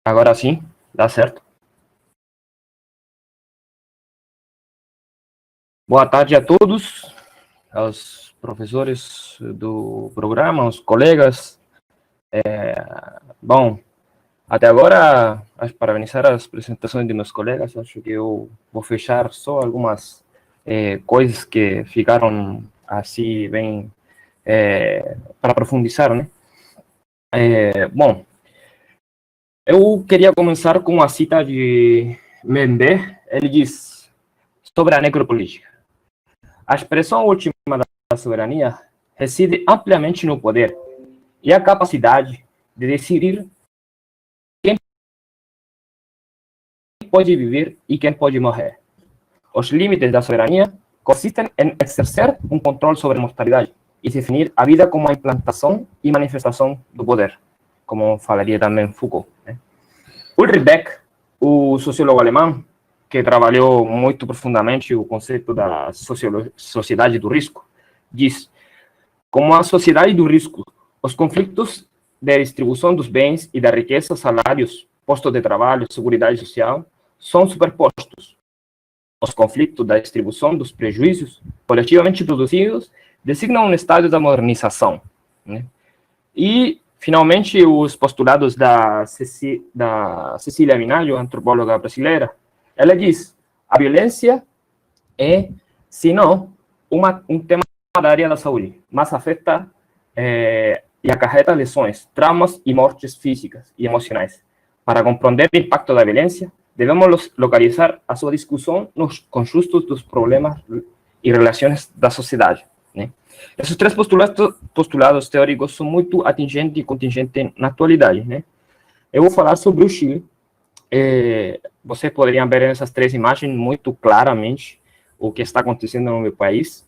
Agora sim, dá certo. Boa tarde a todos, aos professores do programa, aos colegas. Bom, até agora, parabenizar as apresentações de meus colegas. Acho que eu vou fechar só algumas coisas que ficaram assim bem para profundizar, né? Bom, eu queria começar com uma cita de Mendé. Ele diz sobre a necropolítica: a expressão última da soberania reside ampliamente no poder e a capacidade de decidir quem pode viver e quem pode morrer. Os limites da soberania consistem em exercer um controle sobre a mortalidade e definir a vida como a implantação e manifestação do poder, como falaria também Foucault, né? Ulrich Beck, o sociólogo alemão, que trabalhou muito profundamente o conceito da sociedade do risco, diz: como a sociedade do risco, os conflitos de distribuição dos bens e da riqueza, salários, postos de trabalho, seguridade social, são superpostos. Os conflitos da distribuição dos prejuízos coletivamente produzidos designam um estágio da modernização, né? E, finalmente, os postulados da Cecília Minalho, antropóloga brasileira, ela diz: a violência é, se não, um tema da área da saúde, mas afeta e acarreta lesões, traumas e mortes físicas e emocionais. Para compreender o impacto da violência, devemos localizar a sua discussão nos conjuntos dos problemas e relações da sociedade, né? Esses três postulados teóricos são muito atingentes e contingentes na atualidade, né? Eu vou falar sobre o Chile. Vocês poderiam ver nessas três imagens muito claramente o que está acontecendo no meu país.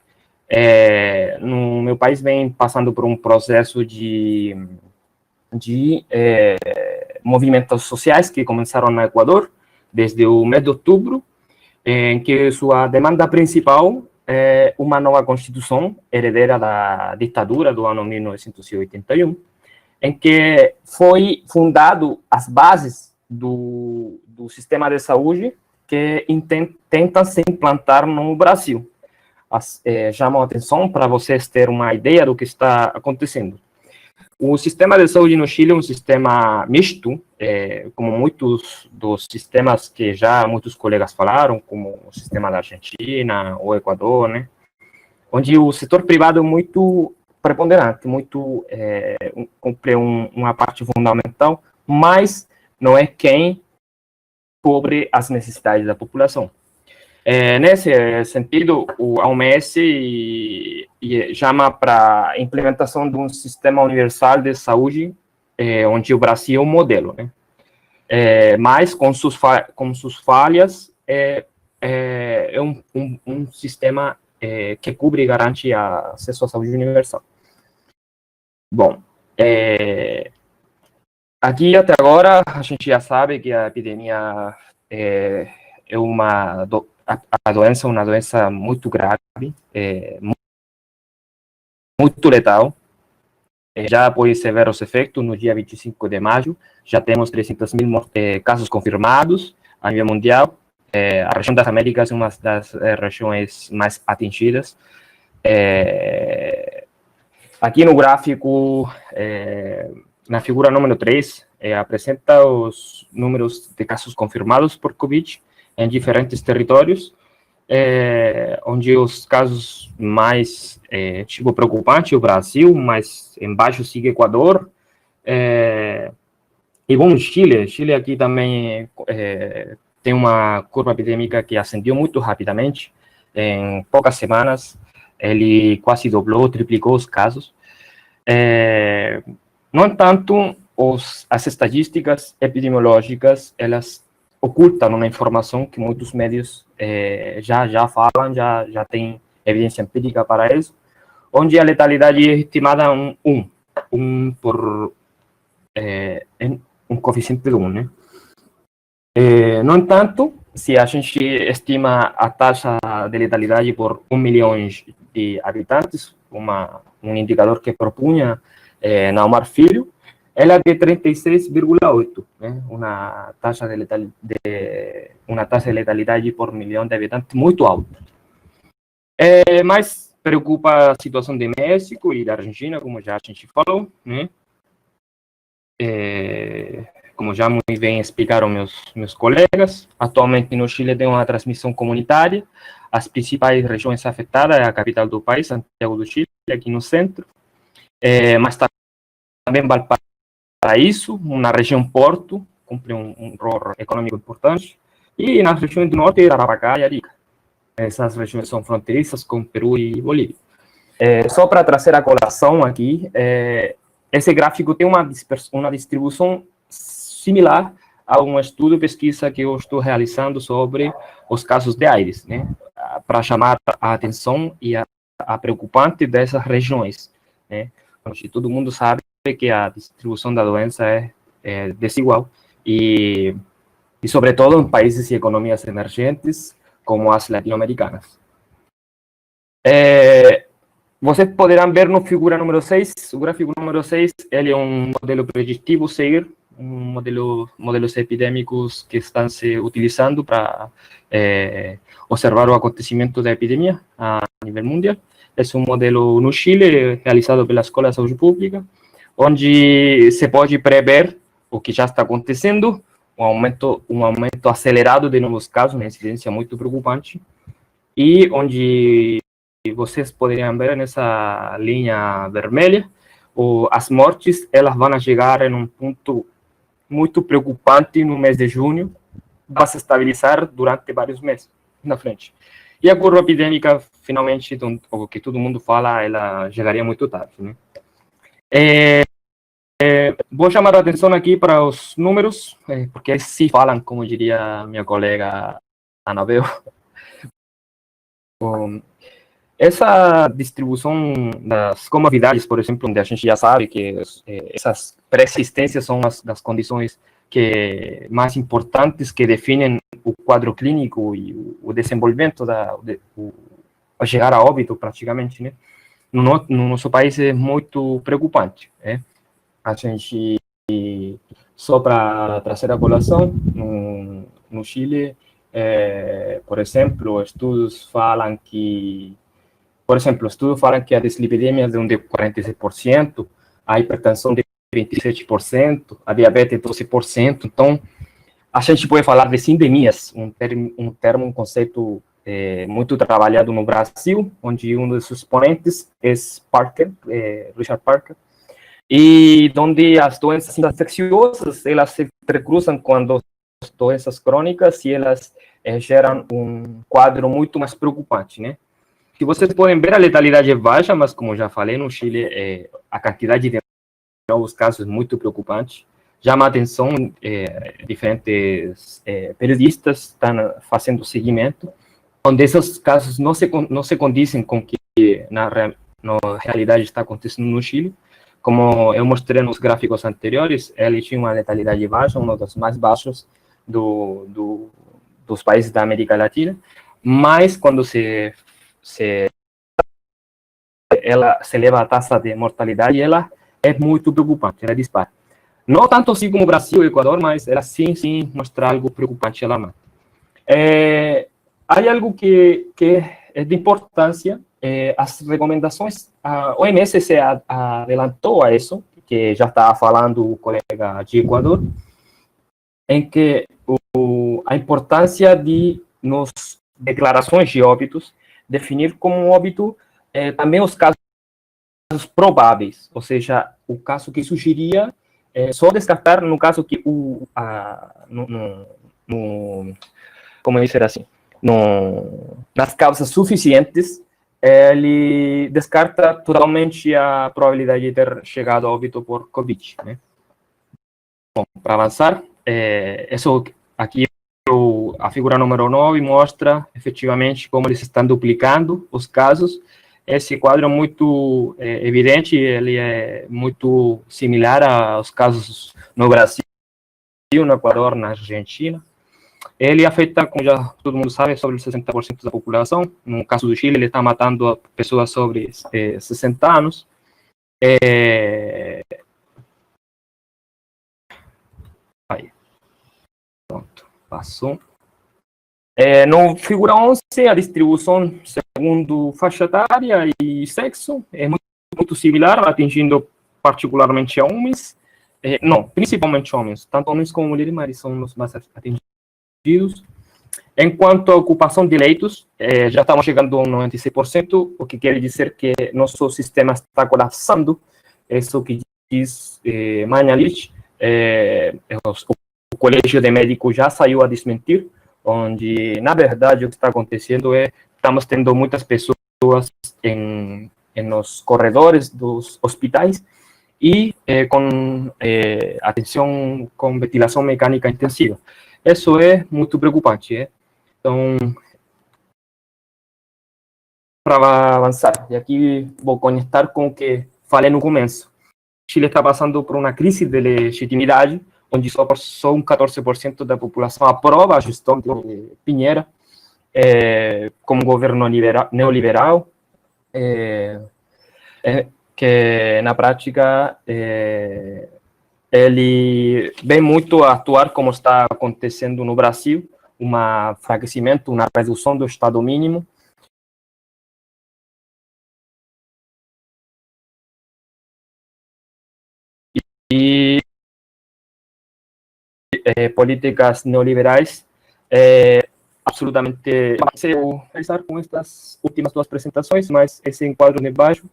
No meu país vem passando por um processo de movimentos sociais que começaram no Equador desde o mês de outubro, em que sua demanda principal é uma nova constituição herdeira da ditadura do ano 1981, em que foi fundado as bases do sistema de saúde que tenta se implantar no Brasil. Chamam a atenção para vocês terem uma ideia do que está acontecendo. O sistema de saúde no Chile é um sistema misto, como muitos dos sistemas que já muitos colegas falaram, como o sistema da Argentina, o Equador, né? Onde o setor privado é muito preponderante, cumpre uma parte fundamental, mas não é quem cobre as necessidades da população. Nesse sentido, a OMS chama para a implementação de um sistema universal de saúde, onde o Brasil é um modelo, né? Mas com suas falhas, é um sistema que cobre e garante acesso à saúde universal. Bom, aqui até agora a gente já sabe que a epidemia a doença é uma doença muito grave, muito letal. Já pode se ver os efeitos no dia 25 de maio, já temos 300.000 casos confirmados a nível mundial. A região das Américas é uma das regiões mais atingidas. Aqui no gráfico, na figura número 3, apresenta os números de casos confirmados por Covid em diferentes territórios, onde os casos mais preocupante é o Brasil, mas embaixo sigue Equador, e bom, Chile aqui também tem uma curva epidêmica que ascendeu muito rapidamente, em poucas semanas, ele quase dobrou, triplicou os casos. No entanto, as estatísticas epidemiológicas, elas ocultam uma informação que muitos médios já falam, já tem evidência empírica para isso, onde a letalidade é estimada em um coeficiente de 1, né? No entanto, se a gente estima a taxa de letalidade por 1 milhão de habitantes, um indicador que propunha Naumar Filho, ela é de 36,8, né? Uma taxa de letalidade por milhão de habitantes muito alta. Mas preocupa a situação de México e da Argentina, como já a gente falou, né? Como já muito bem explicaram meus colegas, atualmente no Chile tem uma transmissão comunitária. As principais regiões afetadas é a capital do país, Santiago do Chile, aqui no centro, mas também Valparaíso, uma região porto, cumpre um rol econômico importante, e nas regiões do norte, Tarapacá e Arica. Essas regiões são fronteiriças com Peru e Bolívia. Só para trazer a colação aqui, esse gráfico tem uma distribuição similar a um estudo e pesquisa que eu estou realizando sobre os casos de AIDS, né? Para chamar a atenção e a preocupante dessas regiões, né? Onde todo mundo sabe que a distribuição da doença é desigual e sobretudo em países e economias emergentes como as latino-americanas. Vocês poderão ver no figura número 6, o gráfico número 6, ele é um modelo preditivo seguir, modelos epidêmicos que estão se utilizando para observar o acontecimento da epidemia a nível mundial. É um modelo no Chile, realizado pela Escola de Saúde Pública, onde se pode prever o que já está acontecendo, um aumento acelerado de novos casos, uma incidência muito preocupante, e onde vocês poderiam ver nessa linha vermelha, as mortes, elas vão chegar em um ponto muito preocupante no mês de junho, vai se estabilizar durante vários meses na frente. E a curva epidêmica, finalmente, o que todo mundo fala, ela chegaria muito tarde, né? Vou chamar a atenção aqui para os números, porque eles se falam, como diria minha colega Anabel. Essa distribuição das comorbidades, por exemplo, onde a gente já sabe que essas pré-existências são das condições mais importantes que definem o quadro clínico e o desenvolvimento a chegar a óbito, praticamente, né? No nosso país é muito preocupante, né? A gente, só para trazer a colação, no Chile, por exemplo, estudos falam que a dislipidemia é de 46%, a hipertensão de 27%, a diabetes 12%. Então, a gente pode falar de sindemias, um conceito muito trabalhado no Brasil, onde um dos exponentes é Richard Parker, e onde as doenças infecciosas, elas se entrecruzam com as doenças crônicas e elas geram um quadro muito mais preocupante, né? Que vocês podem ver, a letalidade é baixa, mas como já falei, no Chile a quantidade de novos casos é muito preocupante. Chama a atenção, diferentes periodistas estão fazendo seguimento, onde esses casos não se condizem com o que na realidade está acontecendo no Chile. Como eu mostrei nos gráficos anteriores, ele tinha uma letalidade baixa, um dos mais baixos dos países da América Latina, mas quando se eleva a taxa de mortalidade, ela é muito preocupante, ela dispara. Não tanto assim como o Brasil e o Equador, mas ela sim mostra algo preocupante e alarmante. Há algo que é de importância, as recomendações, a OMS se adelantou a isso, que já estava falando o colega de Equador, em que a importância de, nos declarações de óbitos, definir como um óbito também os casos prováveis, ou seja, o caso que sugeria só descartar no caso que como dizer assim, nas causas suficientes, ele descarta totalmente a probabilidade de ter chegado a óbito por Covid, né? Bom, para avançar, isso aqui, a figura número 9 mostra efetivamente como eles estão duplicando os casos. Esse quadro é muito evidente, ele é muito similar aos casos no Brasil, no Equador, na Argentina. Ele afeta, como já todo mundo sabe, sobre 60% da população. No caso do Chile, ele está matando pessoas sobre 60 anos. Aí. Pronto, passou. No figura 11, a distribuição segundo faixa etária e sexo é muito similar, atingindo particularmente homens, principalmente homens, tanto homens como mulheres, mas são os mais atingidos. Enquanto a ocupação de leitos, já estamos chegando a 96%, o que quer dizer que nosso sistema está colapsando, isso que diz Mañalich, o Colégio de Médicos já saiu a desmentir, onde, na verdade, o que está acontecendo estamos tendo muitas pessoas nos corredores dos hospitais e com atenção com ventilação mecânica intensiva. Isso é muito preocupante, Então, para avançar, e aqui vou conectar com o que falei no começo. Chile está passando por uma crise de legitimidade, onde só 14% da população aprova a gestão de Piñera como governo neoliberal, que na prática ele vem muito a atuar como está acontecendo no Brasil, um enfraquecimento, uma redução do Estado mínimo. E políticas neoliberais absolutamente. Eu vou começar com estas últimas duas apresentações, mas esse enquadro de baixo,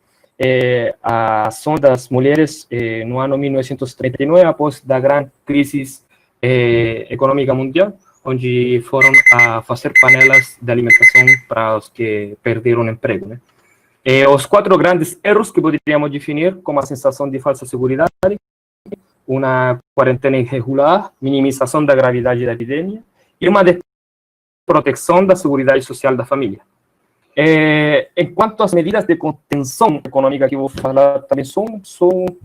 a ação das mulheres no ano 1939, após a grande crise econômica mundial, onde foram a fazer panelas de alimentação para os que perderam o emprego, né? Os 4 grandes erros que poderíamos definir como a sensação de falsa segurança, uma quarentena irregular, minimização da gravidade da epidemia e uma desproteção da segurança social da família. Enquanto as medidas de contenção econômica que eu vou falar também são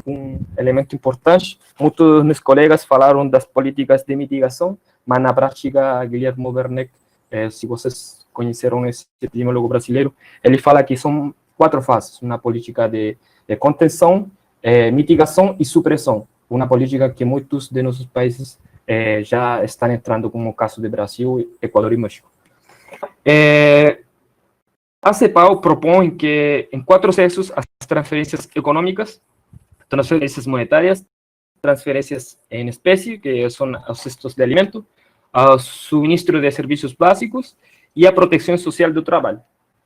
um elemento importante, muitos dos meus colegas falaram das políticas de mitigação, mas na prática, Guilherme Werneck, se vocês conheceram esse epidemiólogo brasileiro, ele fala que são 4 fases: uma política de contenção, mitigação e supressão, uma política que muitos de nossos países já estão entrando, como o caso de Brasil, Equador e México. A CEPAL propõe que em 4 cestos as transferências econômicas, transferências monetárias, transferências em espécie, que são os cestos de alimento, o suministro de serviços básicos e a proteção social do trabalho,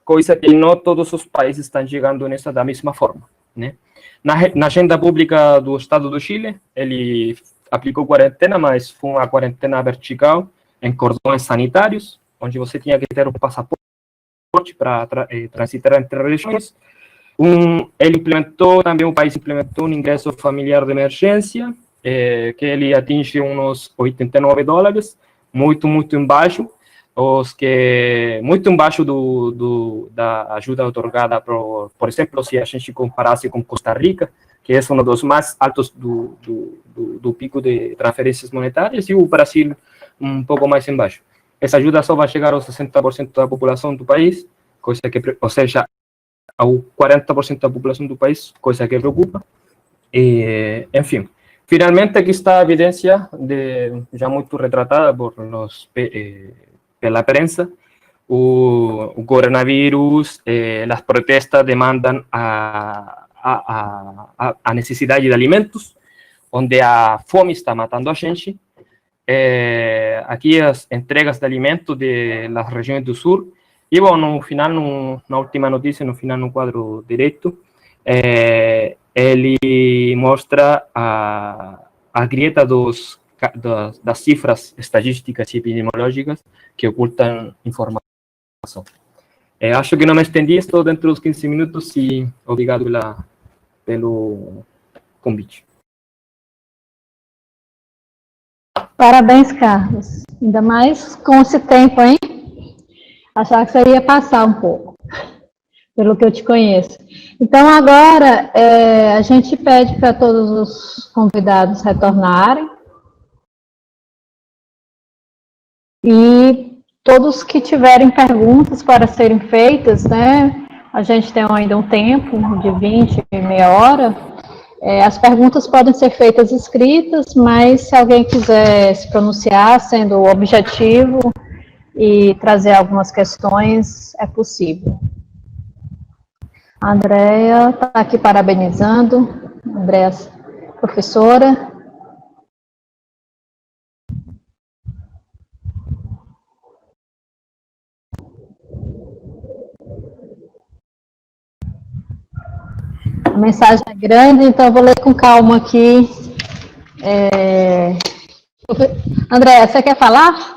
coisa que não todos os países estão chegando nessa da mesma forma, né? Na agenda pública do Estado do Chile, ele aplicou quarentena, mas foi uma quarentena vertical, em cordões sanitários, onde você tinha que ter um passaporte para transitar entre regiões. Ele implementou, também o país implementou um ingresso familiar de emergência, que ele atinge uns $89, muito embaixo, muito embaixo da ajuda otorgada, por exemplo, se a gente comparasse com Costa Rica, que é um dos mais altos do pico de transferências monetárias, e o Brasil um pouco mais embaixo. Essa ajuda só vai chegar aos 60% da população do país, coisa que, ou seja, ao 40% da população do país, coisa que preocupa. Enfim, finalmente aqui está a evidência, já muito retratada pela prensa, o coronavírus, as protestas demandam a necessidade de alimentos, onde a fome está matando a gente. Aqui as entregas de alimentos das regiões do sul. E, bom, no final, na última notícia, no final, no quadro direito, ele mostra a grieta das cifras estatísticas e epidemiológicas que ocultam informação. Acho que não me estendi, estou dentro dos 15 minutos e obrigado pelo convite. Parabéns, Carlos. Ainda mais com esse tempo, hein? Achava que você ia passar um pouco, pelo que eu te conheço. Então, agora, a gente pede para todos os convidados retornarem. E todos que tiverem perguntas para serem feitas, né? A gente tem ainda um tempo de 20, meia hora. As perguntas podem ser feitas escritas, mas se alguém quiser se pronunciar, sendo objetivo e trazer algumas questões, é possível. A Andréa está aqui parabenizando, Andréa, professora. A mensagem é grande, então eu vou ler com calma aqui. Andréa, você quer falar?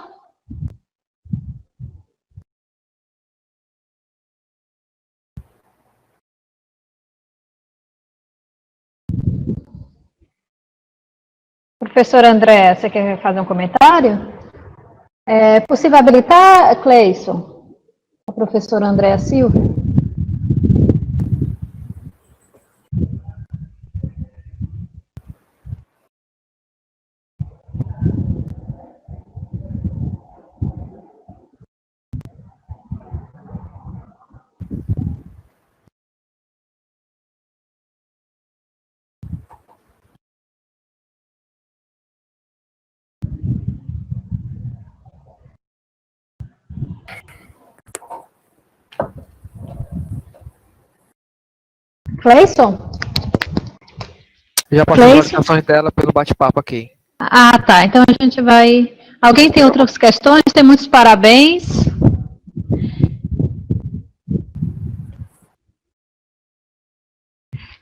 Professora Andréa, você quer fazer um comentário? É possível habilitar, Cleison? A professora Andréa Silva? Cleison? Já passou as notificações dela pelo bate-papo aqui. Ah, tá. Então a gente vai... Alguém tem outras questões? Tem muitos parabéns.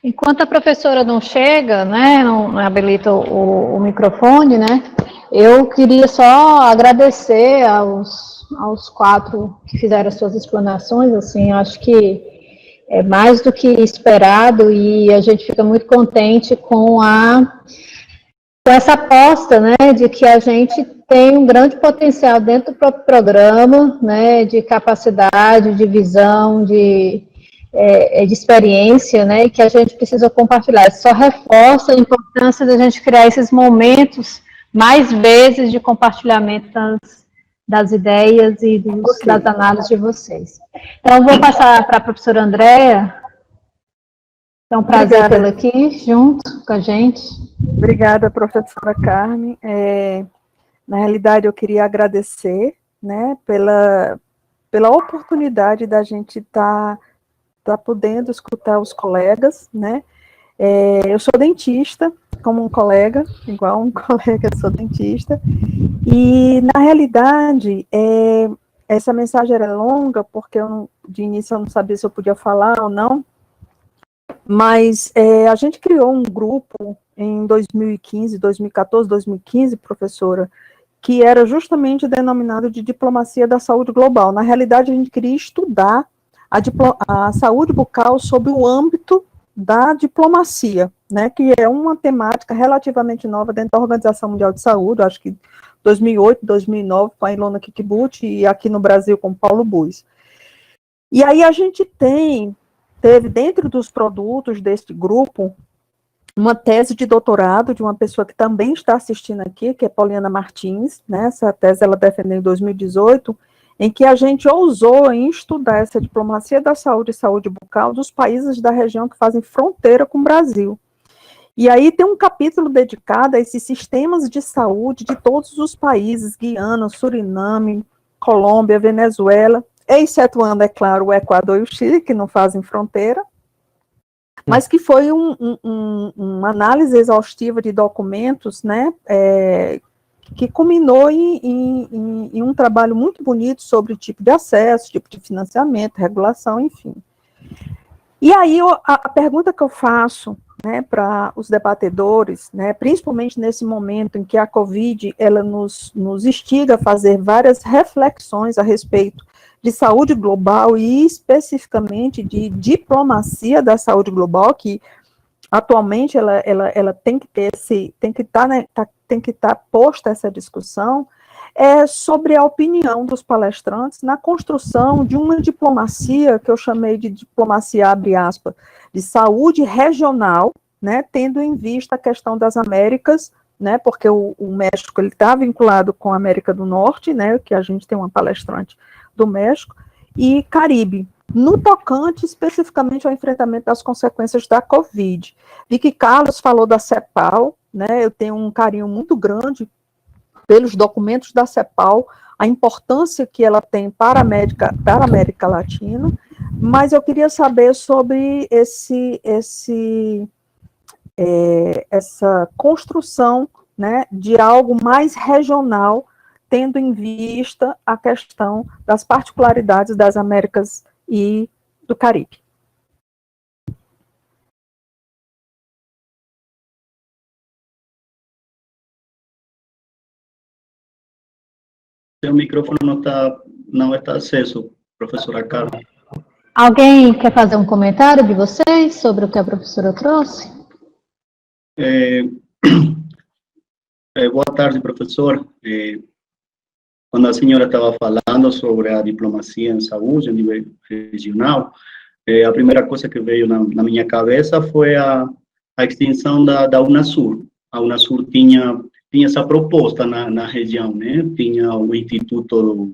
Enquanto a professora não chega, né, não habilita o microfone, né, Eu queria só agradecer aos 4 que fizeram as suas explanações, assim, acho que é mais do que esperado e a gente fica muito contente com essa aposta, né, de que a gente tem um grande potencial dentro do próprio programa, né, de capacidade, de visão, de experiência, né, e que a gente precisa compartilhar. Isso só reforça a importância da gente criar esses momentos mais vezes de compartilhamento das ideias e das análises de vocês. Então, vou passar para a professora Andréa. É um prazer tê-la aqui junto com a gente. Obrigada, professora Carmen. Na realidade, eu queria agradecer, né, pela oportunidade da gente tá podendo escutar os colegas, né. Eu sou dentista, como um colega, igual um colega, eu sou dentista, e, na realidade, essa mensagem era longa, porque de início eu não sabia se eu podia falar ou não, mas a gente criou um grupo em 2015, 2014, 2015, professora, que era justamente denominado de Diplomacia da Saúde Global. Na realidade, a gente queria estudar a saúde bucal sob o âmbito da diplomacia, né, que é uma temática relativamente nova dentro da Organização Mundial de Saúde, acho que 2008, 2009, com a Ilona Kikubuchi, e aqui no Brasil com Paulo Buis. E aí a gente teve dentro dos produtos deste grupo uma tese de doutorado de uma pessoa que também está assistindo aqui, que é Pauliana Martins, né? Essa tese ela defendeu em 2018, em que a gente ousou em estudar essa diplomacia da saúde e saúde bucal dos países da região que fazem fronteira com o Brasil. E aí tem um capítulo dedicado a esses sistemas de saúde de todos os países, Guiana, Suriname, Colômbia, Venezuela, excetuando, é claro, o Equador e o Chile, que não fazem fronteira, mas que foi uma análise exaustiva de documentos, né, que culminou em um trabalho muito bonito sobre tipo de acesso, tipo de financiamento, regulação, enfim. E aí a pergunta que eu faço, né, para os debatedores, né, principalmente nesse momento em que a Covid ela nos instiga a fazer várias reflexões a respeito de saúde global e especificamente de diplomacia da saúde global, que atualmente ela tem que ter tem que estar posta essa discussão, sobre a opinião dos palestrantes na construção de uma diplomacia que eu chamei de diplomacia, abre aspas, de saúde regional, né, tendo em vista a questão das Américas, né, porque o México está vinculado com a América do Norte, né, que a gente tem uma palestrante do México, e Caribe, no tocante especificamente ao enfrentamento das consequências da Covid. Vi que Carlos falou da CEPAL, né, eu tenho um carinho muito grande pelos documentos da CEPAL, a importância que ela tem para a América Latina, mas eu queria saber sobre essa construção, né, de algo mais regional, tendo em vista a questão das particularidades das Américas e do Caribe. Seu microfone não está aceso, professora Carla. Alguém quer fazer um comentário de vocês sobre o que a professora trouxe? Boa tarde, professor. Quando a senhora estava falando sobre a diplomacia em saúde a nível regional, a primeira coisa que veio na minha cabeça foi a extinção da Unasur. A Unasur tinha essa proposta na região, né? Tinha o Instituto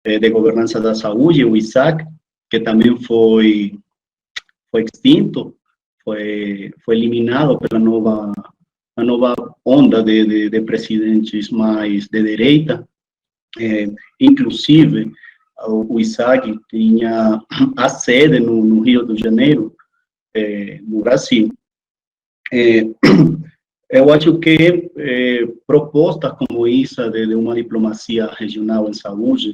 de Governança da Saúde, o ISAC, que também foi extinto, foi eliminado pela nova onda de presidentes mais de direita. Inclusive, o ISAC tinha a sede no Rio de Janeiro, no Brasil. Eu acho que propostas como essa de uma diplomacia regional em saúde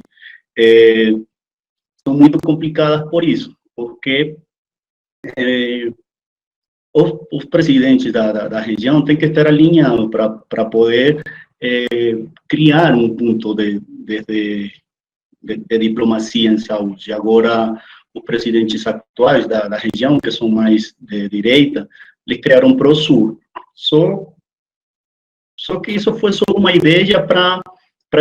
são muito complicadas por isso, porque os presidentes da região têm que estar alinhados para poder criar um ponto de diplomacia em saúde. Agora, os presidentes atuais da região, que são mais de direita, eles criaram o ProSur. Só que isso foi só uma ideia para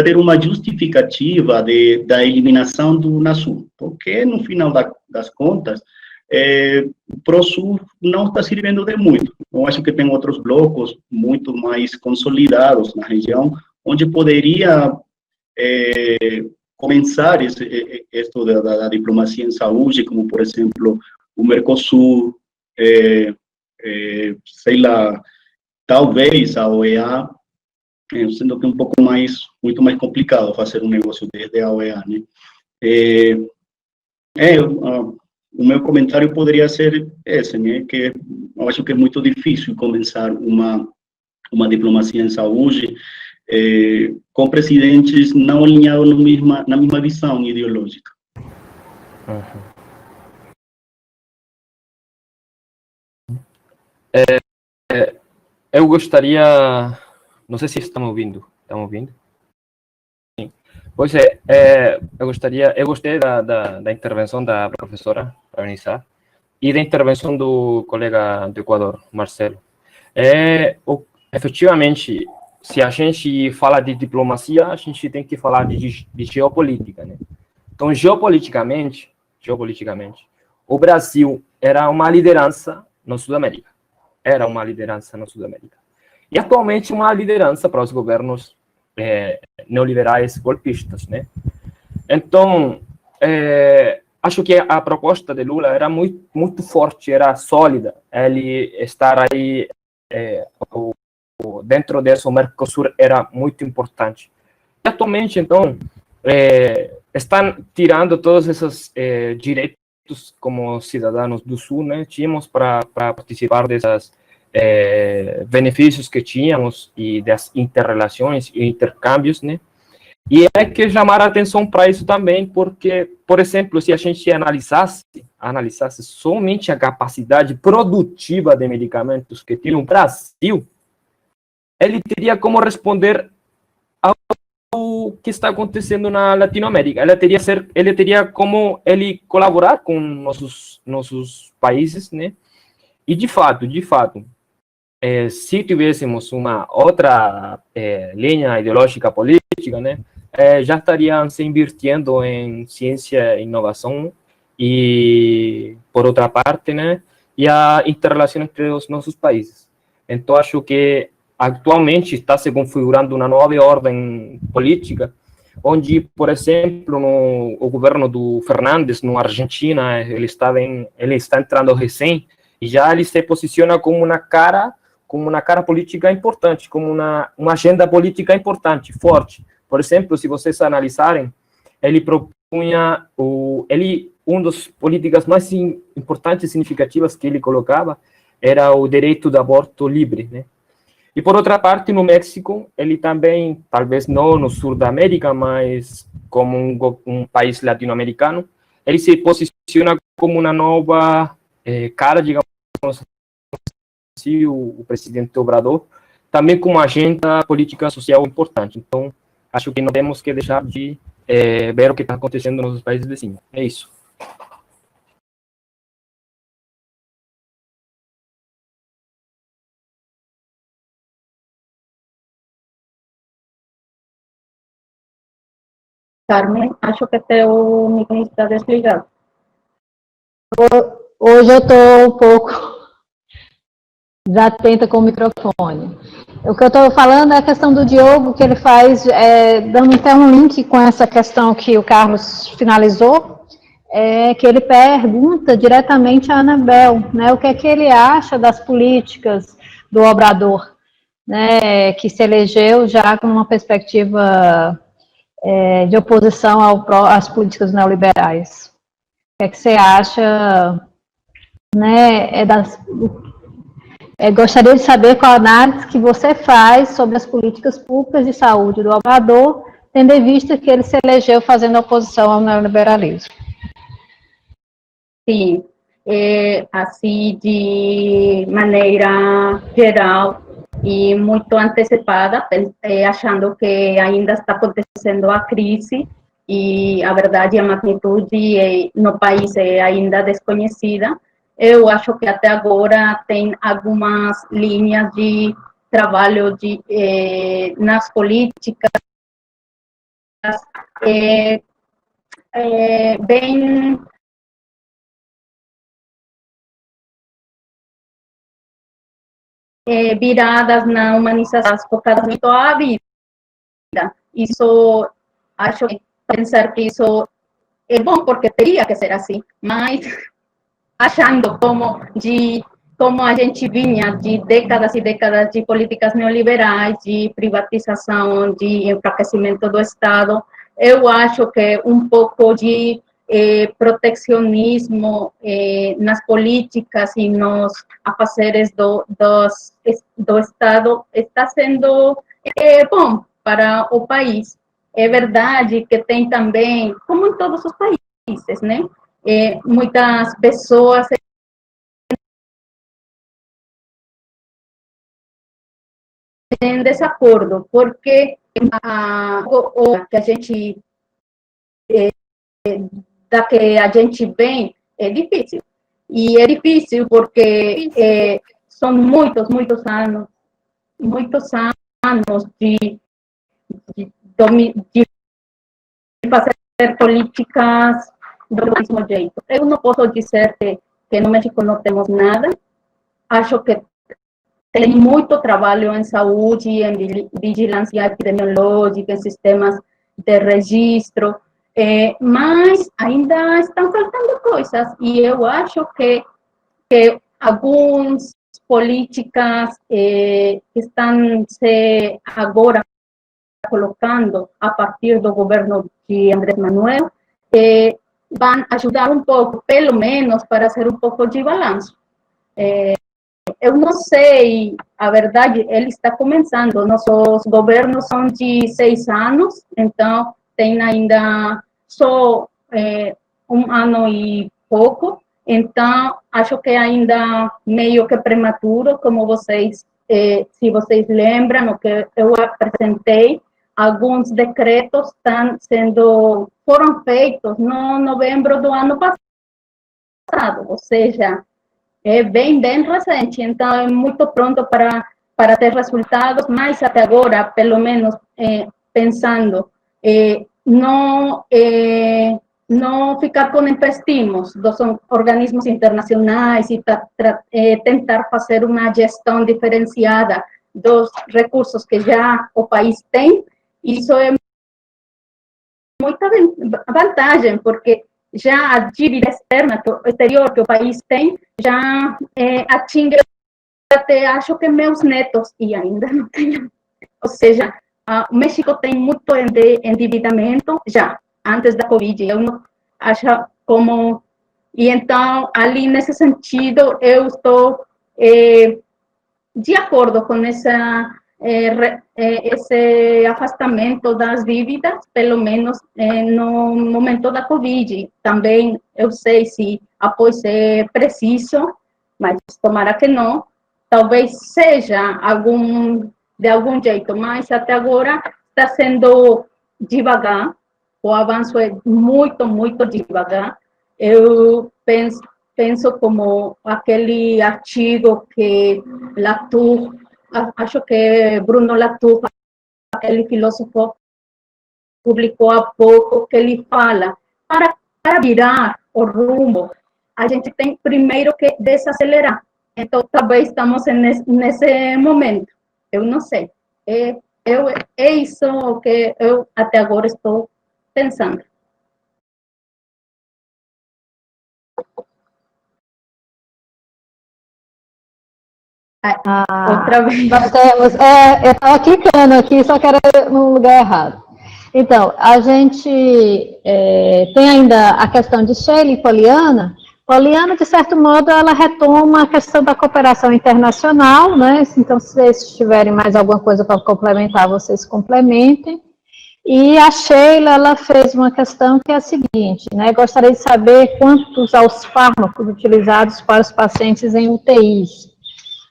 ter uma justificativa da eliminação do UNASUR, porque, no final das contas, o ProSur não está servindo de muito. Eu acho que tem outros blocos muito mais consolidados na região, onde poderia começar esto da diplomacia em saúde, como, por exemplo, o Mercosul, sei lá, talvez a OEA, sendo que muito mais complicado fazer um negócio desde a OEA, né? O meu comentário poderia ser esse, né? Que eu acho que é muito difícil começar uma diplomacia em saúde com presidentes não alinhados na mesma visão ideológica. Eu gostaria, não sei se estão ouvindo, Sim. Pois eu gostei da intervenção da professora, para iniciar, e da intervenção do colega do Equador, Marcelo. Efetivamente, se a gente fala de diplomacia, a gente tem que falar de geopolítica, né? Então, geopoliticamente, o Brasil era uma liderança na Sudamérica. E atualmente uma liderança para os governos neoliberais golpistas, né? Então, acho que a proposta de Lula era muito forte, era sólida. Ele estar aí dentro desse, o Mercosul era muito importante. E atualmente, então, estão tirando todos esses direitos como cidadãos do Sul, né? Tínhamos para participar desses benefícios que tínhamos e das interrelações e intercâmbios, né? E é que chamar a atenção para isso também, porque, por exemplo, se a gente analisasse somente a capacidade produtiva de medicamentos que tem o Brasil, ele teria como responder ao que está acontecendo na Latinoamérica. Ele teria como ele colaborar com nossos países, né? E de fato, se tivéssemos uma outra linha ideológica política, né, já estariam se invirtiendo em ciência e inovação e, por outra parte, né, e a interrelação entre os nossos países. Então, acho que atualmente está se configurando uma nova ordem política, onde, por exemplo, o governo do Fernandes, na Argentina, ele está entrando recém, e já ele se posiciona como uma cara política importante, como uma agenda política importante, forte. Por exemplo, se vocês analisarem, ele propunha, uma das políticas mais importantes e significativas que ele colocava era o direito do aborto livre, né? E, por outra parte, no México, ele também, talvez não no sul da América, mas como um país latino-americano, ele se posiciona como uma nova cara, digamos assim, o presidente Obrador, também com uma agenda política social importante. Então, acho que não temos que deixar de ver o que está acontecendo nos países vizinhos. É isso. Carmen, acho que teu microfone está desligado. Hoje eu estou um pouco desatenta com o microfone. O que eu estou falando é a questão do Diogo, que ele faz, dando até um link com essa questão que o Carlos finalizou, que ele pergunta diretamente a Anabel, né, o que é que ele acha das políticas do Obrador, né, que se elegeu já com uma perspectiva de oposição às políticas neoliberais. O que é que você acha, né, gostaria de saber qual a análise que você faz sobre as políticas públicas de saúde do Obrador, tendo em vista que ele se elegeu fazendo oposição ao neoliberalismo. Sim, assim, de maneira geral, e muito antecipada, achando que ainda está acontecendo a crise, e a verdade, a magnitude no país é ainda desconhecida. Eu acho que até agora tem algumas linhas de trabalho nas políticas bem viradas na humanização, focadas muito à vida. Isso, acho que pensar que isso é bom, porque teria que ser assim, mas achando como a gente vinha de décadas e décadas de políticas neoliberais, de privatização, de enfraquecimento do Estado, eu acho que um pouco de proteccionismo nas políticas e nos afazeres do Estado está sendo bom para o país. É verdade que tem também, como em todos os países, né? Muitas pessoas em desacordo, porque o que a gente da que a gente vem é difícil. E é difícil porque são muitos anos de fazer políticas do mesmo jeito. Eu não posso dizer que no México não temos nada. Acho que tem muito trabalho em saúde, em vigilância epidemiológica, em sistemas de registro, mas ainda estão faltando coisas. E eu acho que algumas políticas que estão se agora colocando a partir do governo de Andrés Manuel, vão ajudar um pouco, pelo menos, para ser um pouco de balanço. Eu não sei, a verdade, ele está começando, nossos governos são de 6 anos, então tem ainda só 1 ano e pouco, então acho que ainda meio que prematuro, como vocês, se vocês lembram, o que eu apresentei, alguns decretos foram feitos no novembro do ano passado, ou seja, é bem recente, então é muito pronto para ter resultados, mas até agora, pelo menos pensando, não ficar com empréstimos dos organismos internacionais e tentar fazer uma gestão diferenciada dos recursos que já o país tem, isso é muita vantagem, porque já a dívida exterior que o país tem, já atinge até, acho que meus netos, e ainda não tenho. Ou seja, o México tem muito endividamento já, antes da Covid. Eu não acho como... E então, ali, nesse sentido, eu estou de acordo com esse afastamento das dívidas, pelo menos no momento da Covid. Também eu sei se após ser preciso, mas tomara que não, talvez seja de algum jeito, mas até agora está sendo devagar, o avanço é muito devagar. Eu penso como aquele artigo que Latour, acho que Bruno Latour, aquele filósofo, publicou há pouco, que ele fala, para virar o rumo, a gente tem primeiro que desacelerar. Então, talvez estamos nesse momento. Eu não sei. É isso que eu até agora estou pensando. Outra vez. Eu estava clicando aqui, só que era no lugar errado. Então, a gente tem ainda a questão de Sheila e Poliana. Poliana, de certo modo, ela retoma a questão da cooperação internacional, né? Então, se vocês tiverem mais alguma coisa para complementar, vocês complementem. E a Sheila, ela fez uma questão que é a seguinte, né? Gostaria de saber quantos aos fármacos utilizados para os pacientes em UTIs.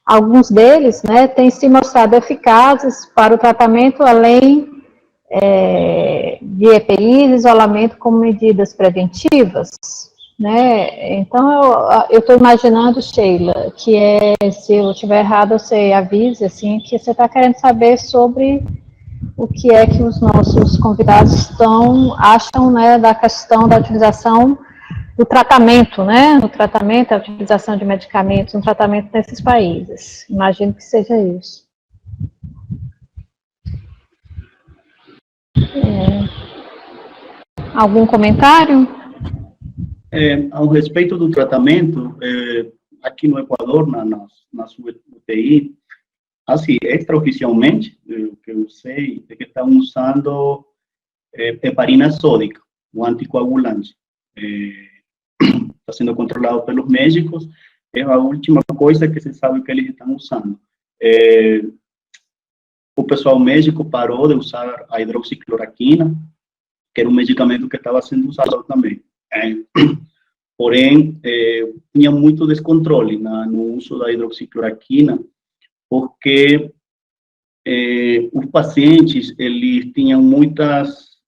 alguns deles, né, têm se mostrado eficazes para o tratamento além de EPIs, isolamento como medidas preventivas, né? Então, eu estou imaginando, Sheila, que se eu estiver errado, você avise, assim, que você está querendo saber sobre o que é que os nossos convidados acham, né, da questão da utilização do tratamento, né, no tratamento, a utilização de medicamentos no tratamento nesses países. Imagino que seja isso. Algum comentário? Ao respeito do tratamento, aqui no Equador, na sua UTI, assim, extraoficialmente, o que eu sei é que estão usando heparina sódica, um anticoagulante. Está sendo controlado pelos médicos, é a última coisa que se sabe que eles estão usando. O pessoal médico parou de usar a hidroxicloroquina, que era um medicamento que estava sendo usado também. Porém, tinha muito descontrole no uso da hidroxicloroquina, porque os pacientes, eles tinham muitos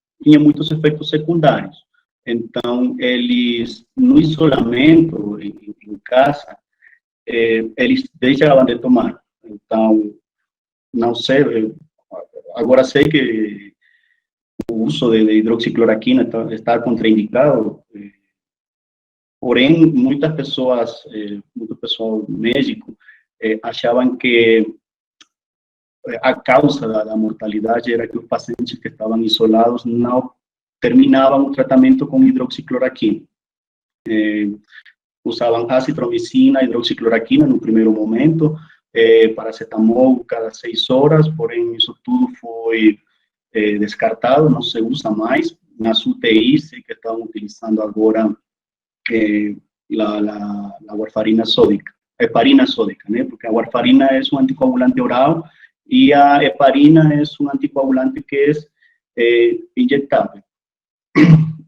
efeitos secundários. Então, eles, no isolamento, em casa, eles deixavam de tomar. Então, não sei, agora sei que o uso de hidroxicloroquina está contraindicado, porém, muitas pessoas, muito pessoal médico, achavam que a causa da mortalidade era que os pacientes que estavam isolados não terminavam o tratamento com hidroxicloroquina. Usavam azitromicina, hidroxicloroquina no primeiro momento, paracetamol cada 6 horas, porém isso tudo foi descartado, não se usa mais. Nas UTIs que estão utilizando agora a warfarina sódica, heparina sódica, né? Porque a warfarina é um anticoagulante oral e a heparina é um anticoagulante que é injetável.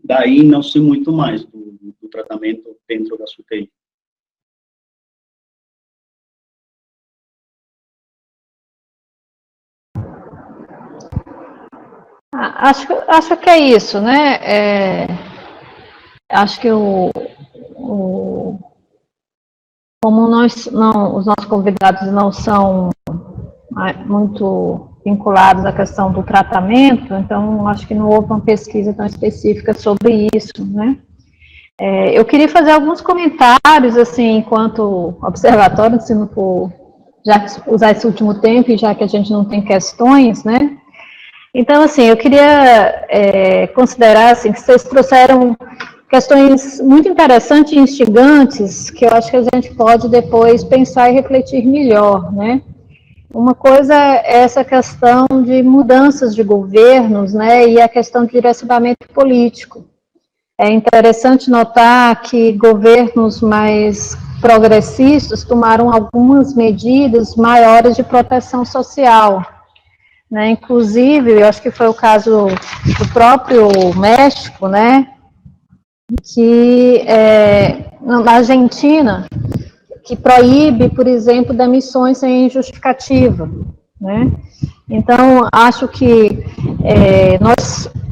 Daí não sei muito mais do tratamento dentro da UTI. Acho que é isso, né? Acho que como os nossos convidados não são muito vinculados à questão do tratamento, então acho que não houve uma pesquisa tão específica sobre isso, né? Eu queria fazer alguns comentários, assim, enquanto observatório, se não for já usar esse último tempo, e já que a gente não tem questões, né? Então, assim, eu queria considerar, assim, que vocês trouxeram questões muito interessantes e instigantes, que eu acho que a gente pode depois pensar e refletir melhor, né? Uma coisa é essa questão de mudanças de governos, né, e a questão de direcionamento político. É interessante notar que governos mais progressistas tomaram algumas medidas maiores de proteção social, né, inclusive, eu acho que foi o caso do próprio México, né, que na Argentina, que proíbe, por exemplo, demissões sem justificativa, né? Então, acho que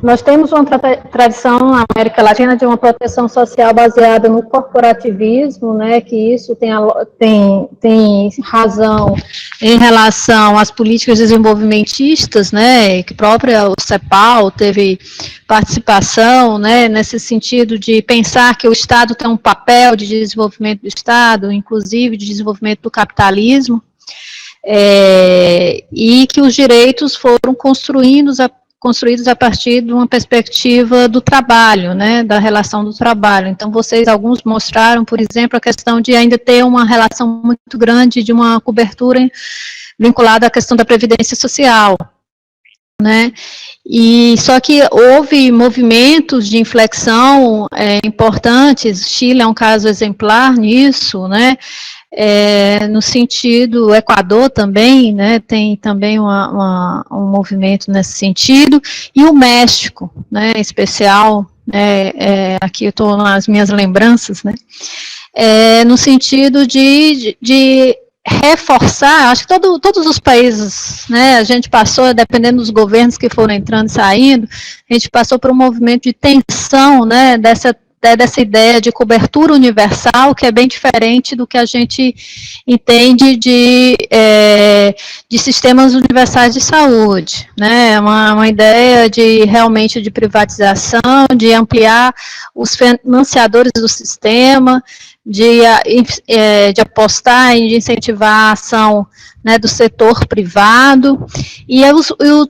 nós temos uma tradição na América Latina de uma proteção social baseada no corporativismo, né, que isso tem razão em relação às políticas desenvolvimentistas, né, que própria o CEPAL teve participação, né, nesse sentido de pensar que o Estado tem um papel de desenvolvimento do Estado, inclusive de desenvolvimento do capitalismo, e que os direitos foram construídos a partir de uma perspectiva do trabalho, né, da relação do trabalho. Então, alguns mostraram, por exemplo, a questão de ainda ter uma relação muito grande de uma cobertura vinculada à questão da previdência social, né, e só que houve movimentos de inflexão importantes. Chile é um caso exemplar nisso, né, no sentido, o Equador também, né, tem também um movimento nesse sentido, e o México, né, em especial, aqui eu estou nas minhas lembranças, né, no sentido de reforçar, acho que todos os países, né, a gente passou, dependendo dos governos que foram entrando e saindo, a gente passou por um movimento de tensão, né, dessa ideia de cobertura universal, que é bem diferente do que a gente entende de sistemas universais de saúde, né, é uma ideia de realmente de privatização, de ampliar os financiadores do sistema, de apostar e de incentivar a ação, né, do setor privado, e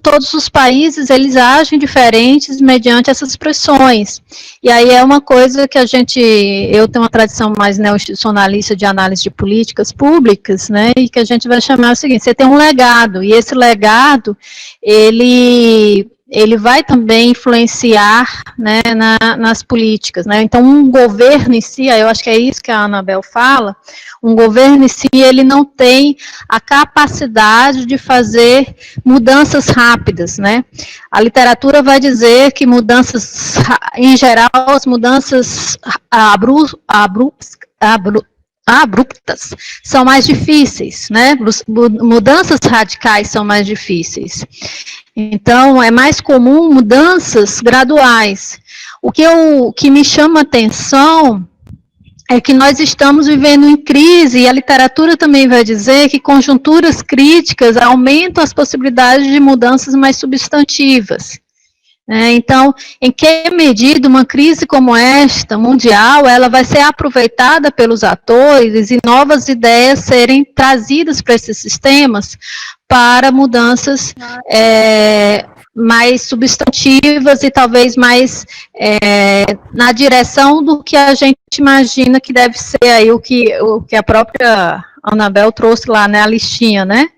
todos os países, eles agem diferentes mediante essas pressões, e aí é uma coisa que eu tenho uma tradição mais neo-institucionalista de análise de políticas públicas, né, e que a gente vai chamar o seguinte: você tem um legado, e esse legado, ele vai também influenciar, né, nas políticas, né, então um governo em si, eu acho que é isso que a Anabel fala, um governo em si, ele não tem a capacidade de fazer mudanças rápidas, né, a literatura vai dizer que mudanças, em geral, as mudanças abruptas são mais difíceis, né, mudanças radicais são mais difíceis. Então, é mais comum mudanças graduais. O que me chama a atenção é que nós estamos vivendo em crise, e a literatura também vai dizer que conjunturas críticas aumentam as possibilidades de mudanças mais substantivas. Então, em que medida uma crise como esta, mundial, ela vai ser aproveitada pelos atores e novas ideias serem trazidas para esses sistemas para mudanças mais substantivas e talvez mais na direção do que a gente imagina que deve ser aí o que a própria Anabel trouxe lá, né, a listinha, né?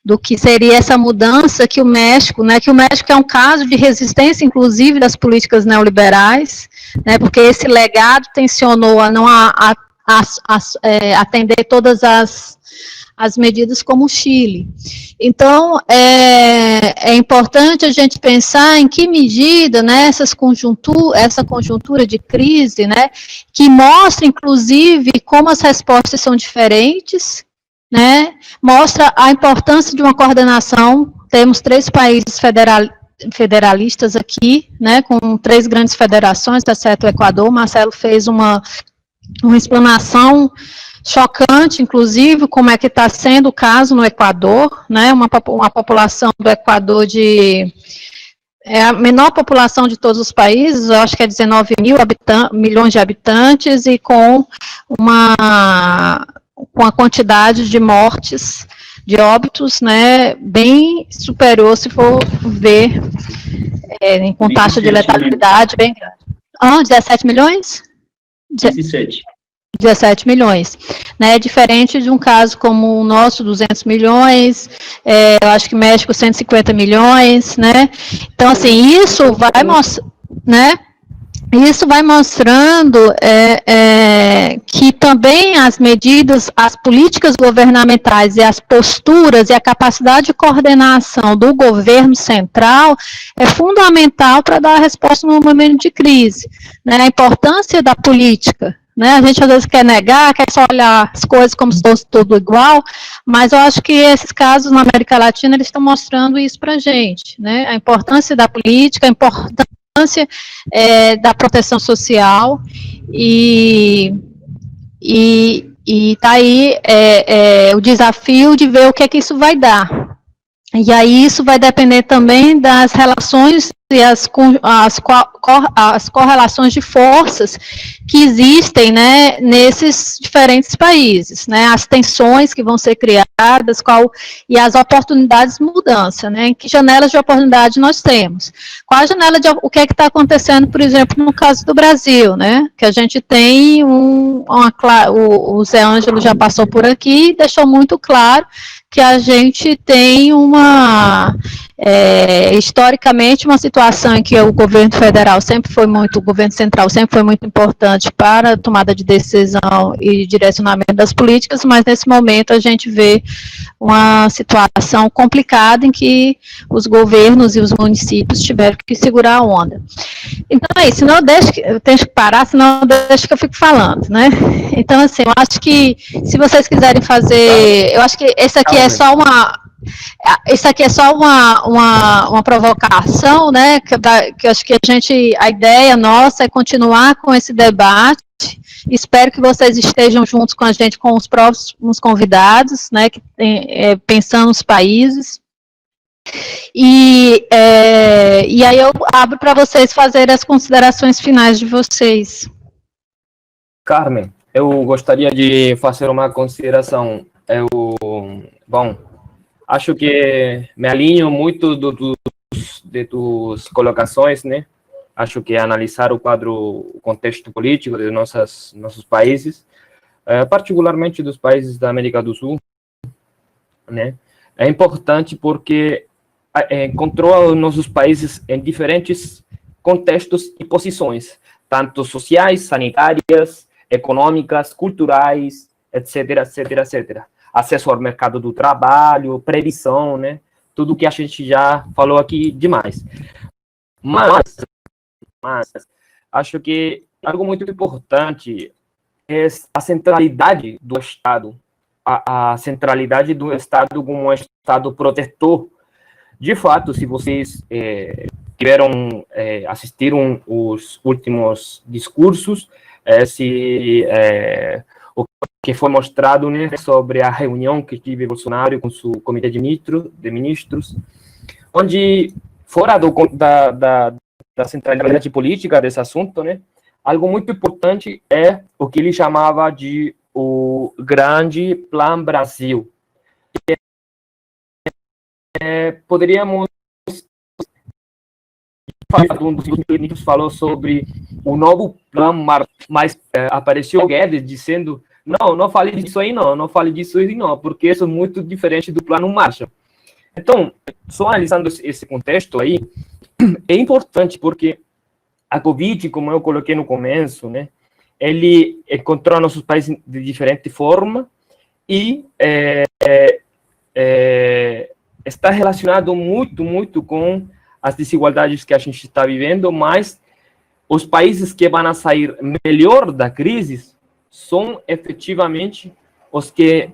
Do que seria essa mudança que o México, né, que o México é um caso de resistência, inclusive, das políticas neoliberais, né, porque esse legado tensionou a não atender todas as medidas como o Chile. Então, é importante a gente pensar em que medida, né, essa conjuntura de crise, né, que mostra, inclusive, como as respostas são diferentes, né, mostra a importância de uma coordenação. Temos 3 países federalistas aqui, né, com 3 grandes federações, exceto o Equador. O Marcelo fez uma explanação chocante, inclusive, como é que está sendo o caso no Equador, né, uma população do Equador é a menor população de todos os países, eu acho que é 19 milhões de habitantes, e com a quantidade de mortes, de óbitos, né, bem superior, se for ver, com taxa de letalidade bem grande. 17 milhões? 17 milhões, né, diferente de um caso como o nosso, 200 milhões, eu acho que México 150 milhões, né, então assim, isso vai mostrar, né, isso vai mostrando que também as medidas, as políticas governamentais e as posturas e a capacidade de coordenação do governo central é fundamental para dar a resposta no momento de crise, né, a importância da política, né, a gente às vezes quer negar, quer só olhar as coisas como se fosse tudo igual, mas eu acho que esses casos na América Latina, eles estão mostrando isso para a gente, né, a importância da política, a importância da proteção social, e tá aí o desafio de ver o que é que isso vai dar. E aí isso vai depender também das relações e as correlações de forças que existem, né, nesses diferentes países, né, as tensões que vão ser criadas, e as oportunidades de mudança, né, que janelas de oportunidade nós temos. Qual a janela o que é que está acontecendo, por exemplo, no caso do Brasil, né, que a gente tem o Zé Ângelo já passou por aqui e deixou muito claro que a gente tem historicamente, uma situação situação em que o governo federal sempre foi muito, o governo central sempre foi muito importante para a tomada de decisão e direcionamento das políticas, mas nesse momento a gente vê uma situação complicada em que os governos e os municípios tiveram que segurar a onda. Então é isso, senão eu tenho que parar, senão deixa que eu fico falando, né? Então, assim, eu acho que se vocês quiserem fazer, eu acho que esse aqui é só uma provocação, né? Que eu acho que a ideia nossa é continuar com esse debate. Espero que vocês estejam juntos com a gente, com os próximos convidados, né? Pensando nos países. E aí eu abro para vocês fazerem as considerações finais de vocês. Carmen, eu gostaria de fazer uma consideração. Bom, acho que me alinho muito de tuas colocações, né? Acho que analisar o contexto político de nossos países, particularmente dos países da América do Sul, né? É importante porque encontrou nossos países em diferentes contextos e posições, tanto sociais, sanitárias, econômicas, culturais, etc, etc, etc. Acesso ao mercado do trabalho, previsão, né? Tudo que a gente já falou aqui demais. Mas acho que algo muito importante é a centralidade do Estado, a centralidade do Estado como um Estado protetor. De fato, se vocês assistiram os últimos discursos, o que foi mostrado, né, sobre a reunião que tive Bolsonaro com o Comitê de Ministros, onde, fora da centralidade política desse assunto, né, algo muito importante é o que ele chamava de o Grande Plano Brasil. Poderíamos falar, um dos ministros falou sobre o novo plano, mas apareceu Guedes dizendo, não fale disso aí não fale disso aí não, porque isso é muito diferente do plano Marshall. Então, só analisando esse contexto aí, é importante porque a Covid, como eu coloquei no começo, né, ele encontrou nossos países de diferente forma e está relacionado muito com as desigualdades que a gente está vivendo, mas os países que vão sair melhor da crise são efetivamente os que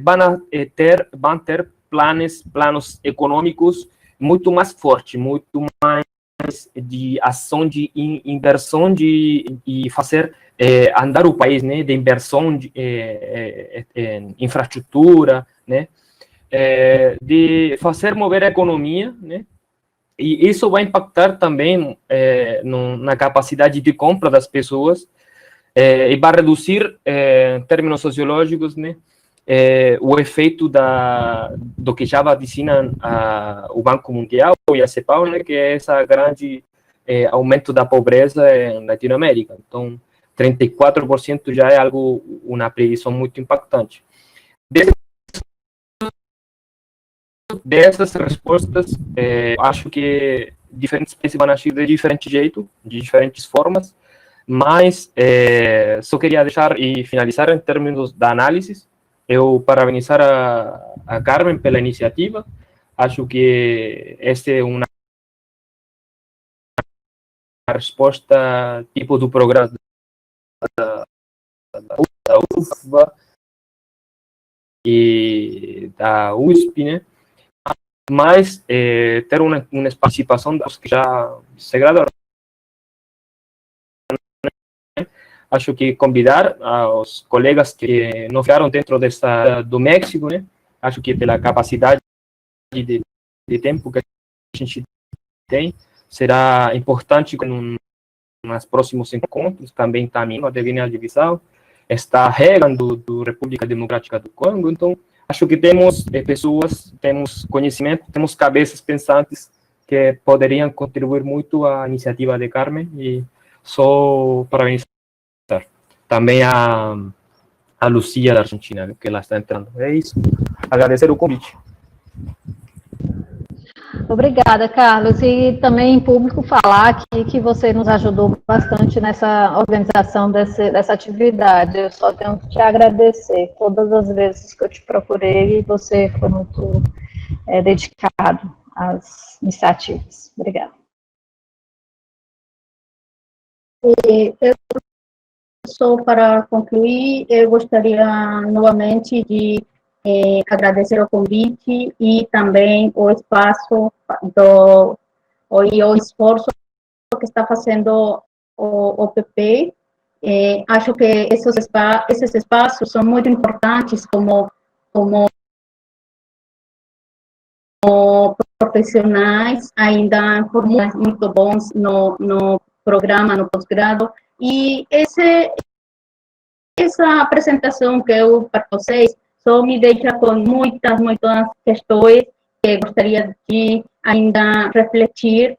vão ter planos econômicos muito mais fortes, muito mais de ação de inversão e fazer andar o país, né, de inversão em infraestrutura, né, de fazer mover a economia, né, e isso vai impactar também na capacidade de compra das pessoas e vai reduzir, em termos sociológicos, né, o efeito do que já vaticina o Banco Mundial e a CEPAL, né, que é esse grande aumento da pobreza em Latinoamérica. Então, 34% já é uma previsão muito impactante. Dessas respostas, acho que diferentes países vão agir de diferente jeito, de diferentes formas, mas só queria deixar e finalizar em termos da análise. Eu parabenizar a Carmen pela iniciativa. Acho que essa é uma resposta tipo do programa da UFBA e da USP, né? Mas ter uma participação dos que já se graduaram. Acho que convidar aos colegas que não ficaram dentro do México, né? Acho que pela capacidade de tempo que a gente tem, será importante nos próximos encontros, também está a Divina Divisão, está Reagan do República Democrática do Congo, então acho que temos pessoas, temos conhecimento, temos cabeças pensantes que poderiam contribuir muito à iniciativa de Carmen, e só parabenizar também a Lucia da Argentina, que ela está entrando. É isso. Agradecer o convite. Obrigada, Carlos. E também em público falar que você nos ajudou bastante nessa organização dessa atividade. Eu só tenho que te agradecer. Todas as vezes que eu te procurei, você foi muito dedicado às iniciativas. Obrigada. Só para concluir, eu gostaria novamente de agradecer o convite e também o espaço e o esforço que está fazendo o PP. Acho que esses espaços são muito importantes como profissionais, ainda muito bons no programa, no pós-grado, e essa apresentação que eu para vocês só me deixa com muitas questões que gostaria de ainda refletir,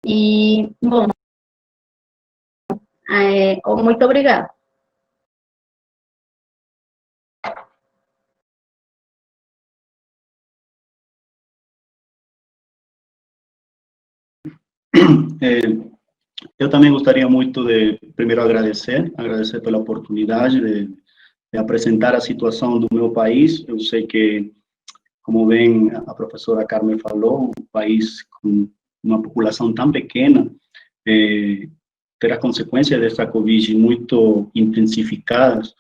e, bom, muito obrigada. Eu também gostaria muito de, primeiro, agradecer pela oportunidade de apresentar a situação do meu país. Eu sei que, como bem a professora Carmen falou, um país com uma população tão pequena, ter as consequências dessa Covid muito intensificadas,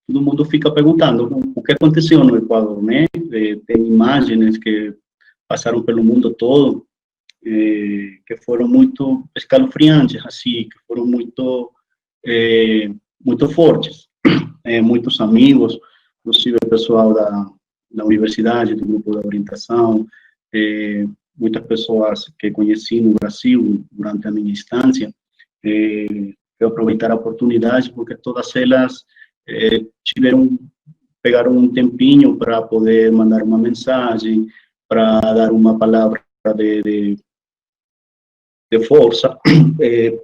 todo mundo fica perguntando o que aconteceu no Equador, né? Tem imagens que passaram pelo mundo todo, que foram muito escalofriantes, assim, que foram muito fortes. Muitos amigos, inclusive o pessoal da universidade, do grupo de orientação, muitas pessoas que conheci no Brasil durante a minha instância, eu aproveitar a oportunidade porque todas elas pegaram um tempinho para poder mandar uma mensagem, para dar uma palavra de força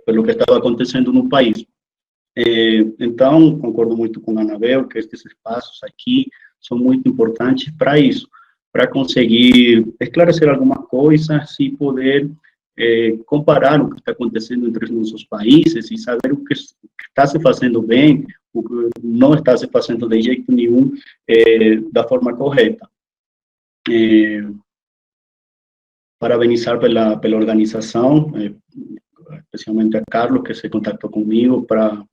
pelo que estava acontecendo no país. Então, concordo muito com a Anabel, que esses espaços aqui são muito importantes para isso, para conseguir esclarecer alguma coisa e poder comparar o que está acontecendo entre os nossos países e saber o que está se fazendo bem, o que não está se fazendo de jeito nenhum da forma correta. Parabenizar pela organização, especialmente a Carlos, que se contactou comigo para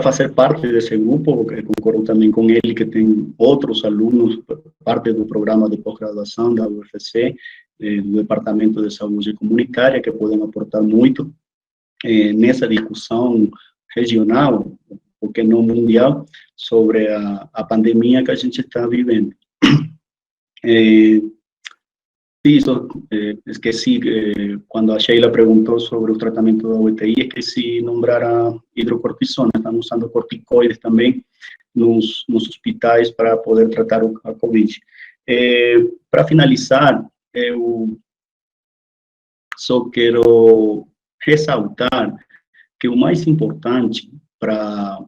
fazer parte desse grupo, porque concordo também com ele que tem outros alunos, parte do programa de pós-graduação da UFC, do Departamento de Saúde Comunitária, que podem aportar muito nessa discussão regional, porque não mundial, sobre a pandemia que a gente está vivendo. Isso, esqueci, quando a Sheila perguntou sobre o tratamento da UTI, esqueci nombrar a hidrocortisona. Estamos usando corticoides também nos hospitais para poder tratar a Covid. Para finalizar, eu só quero ressaltar que o mais importante para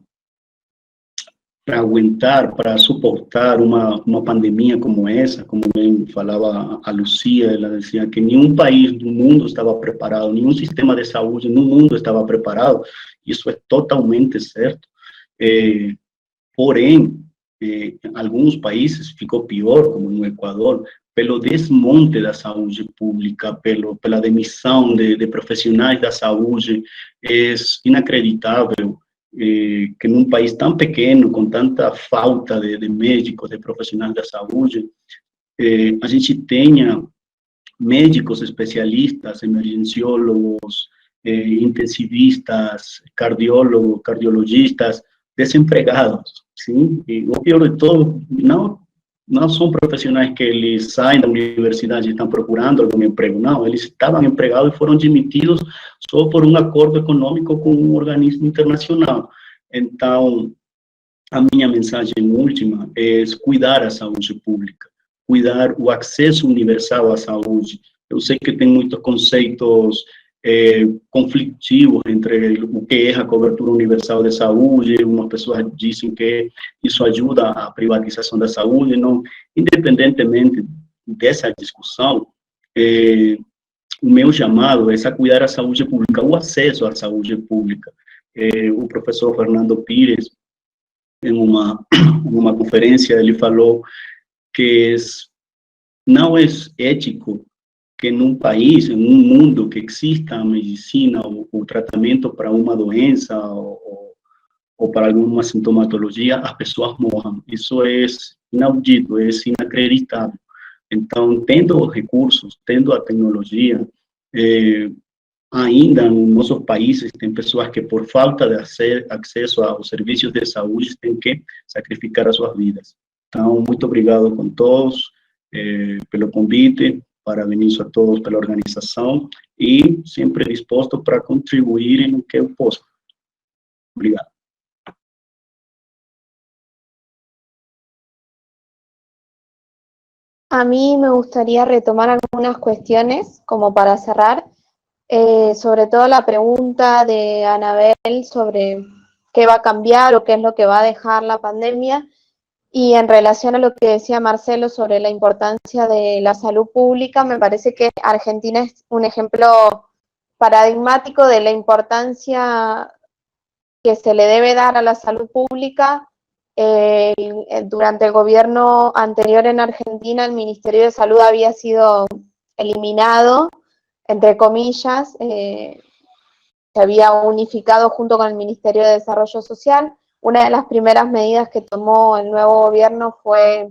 aguentar, para suportar uma pandemia como essa, como bem falava a Lucia, ela dizia que nenhum país do mundo estava preparado, nenhum sistema de saúde no mundo estava preparado, isso é totalmente certo, porém, em alguns países ficou pior, como no Equador, pelo desmonte da saúde pública, pela demissão de profissionais da saúde. É inacreditável que num país tão pequeno, com tanta falta de médicos, de profissionais da saúde, a gente tenha médicos especialistas, emergenciólogos, intensivistas, cardiólogos, cardiologistas, desempregados, sim? E o pior de tudo, não são profissionais que eles saem da universidade e estão procurando algum emprego, não, eles estavam empregados e foram demitidos só por um acordo econômico com um organismo internacional. Então, a minha mensagem última é cuidar a saúde pública, cuidar o acesso universal à saúde. Eu sei que tem muitos conceitos conflitivos entre o que é a cobertura universal de saúde. Umas pessoas dizem que isso ajuda à privatização da saúde. Não, independentemente dessa discussão, o meu chamado é a cuidar a saúde pública, o acesso à saúde pública. O professor Fernando Pires, em uma conferência, ele falou que não é ético que num país, em um mundo que exista a medicina ou o tratamento para uma doença ou para alguma sintomatologia, as pessoas morram. Isso é inaudito, é inacreditável. Então, tendo os recursos, tendo a tecnologia, ainda nos nossos países tem pessoas que, por falta de acesso aos serviços de saúde, têm que sacrificar as suas vidas. Então, muito obrigado com todos pelo convite, parabenizo a todos pela organização e sempre disposto para contribuir no que eu possa. Obrigado. A mí me gustaría retomar algunas cuestiones como para cerrar, sobre todo la pregunta de Anabel sobre qué va a cambiar o qué es lo que va a dejar la pandemia, y en relación a lo que decía Marcelo sobre la importancia de la salud pública, me parece que Argentina es un ejemplo paradigmático de la importancia que se le debe dar a la salud pública. Durante el gobierno anterior en Argentina, el Ministerio de Salud había sido eliminado, entre comillas, se había unificado junto con el Ministerio de Desarrollo Social. Una de las primeras medidas que tomó el nuevo gobierno fue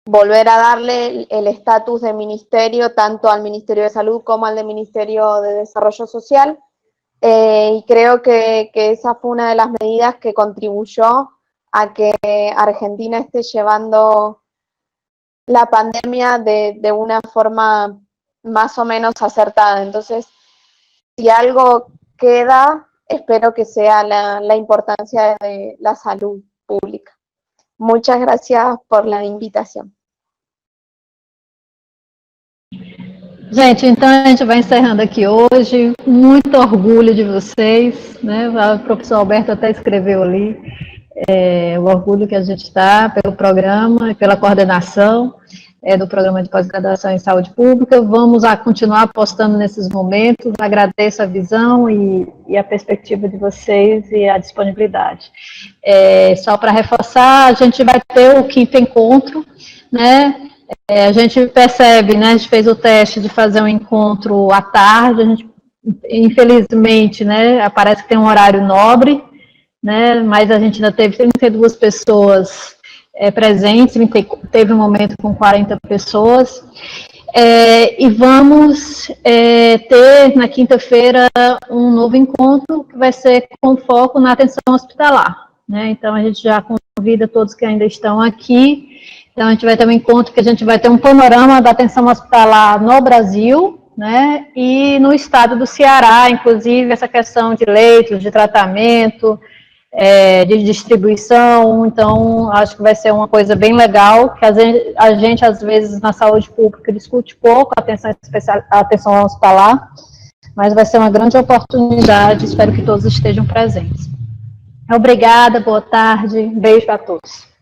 volver a darle el estatus de ministerio tanto al Ministerio de Salud como al de Ministerio de Desarrollo Social. Y creo que esa fue una de las medidas que contribuyó a que Argentina esté llevando la pandemia de una forma más o menos acertada. Entonces, si algo queda, espero que sea la importancia de la salud pública. Muchas gracias por la invitação. Gente, então a gente vai encerrando aqui hoje, com muito orgulho de vocês, né? O professor Alberto até escreveu ali, o orgulho que a gente está pelo programa e pela coordenação do programa de pós-graduação em saúde pública. Vamos continuar apostando nesses momentos, agradeço a visão e a perspectiva de vocês e a disponibilidade. Só para reforçar, a gente vai ter o 5º encontro, né? A gente percebe, né, a gente fez o teste de fazer um encontro à tarde, a gente, infelizmente, né, parece que tem um horário nobre, né, mas a gente ainda teve 32 pessoas presentes, teve um momento com 40 pessoas, e vamos ter na quinta-feira um novo encontro que vai ser com foco na atenção hospitalar, né, então a gente já convida todos que ainda estão aqui. Então, a gente vai ter um encontro que a gente vai ter um panorama da atenção hospitalar no Brasil, né, e no estado do Ceará, inclusive, essa questão de leitos, de tratamento, de distribuição. Então, acho que vai ser uma coisa bem legal, que a gente às vezes, na saúde pública, discute pouco a atenção hospitalar, mas vai ser uma grande oportunidade, espero que todos estejam presentes. Obrigada, boa tarde, beijo a todos.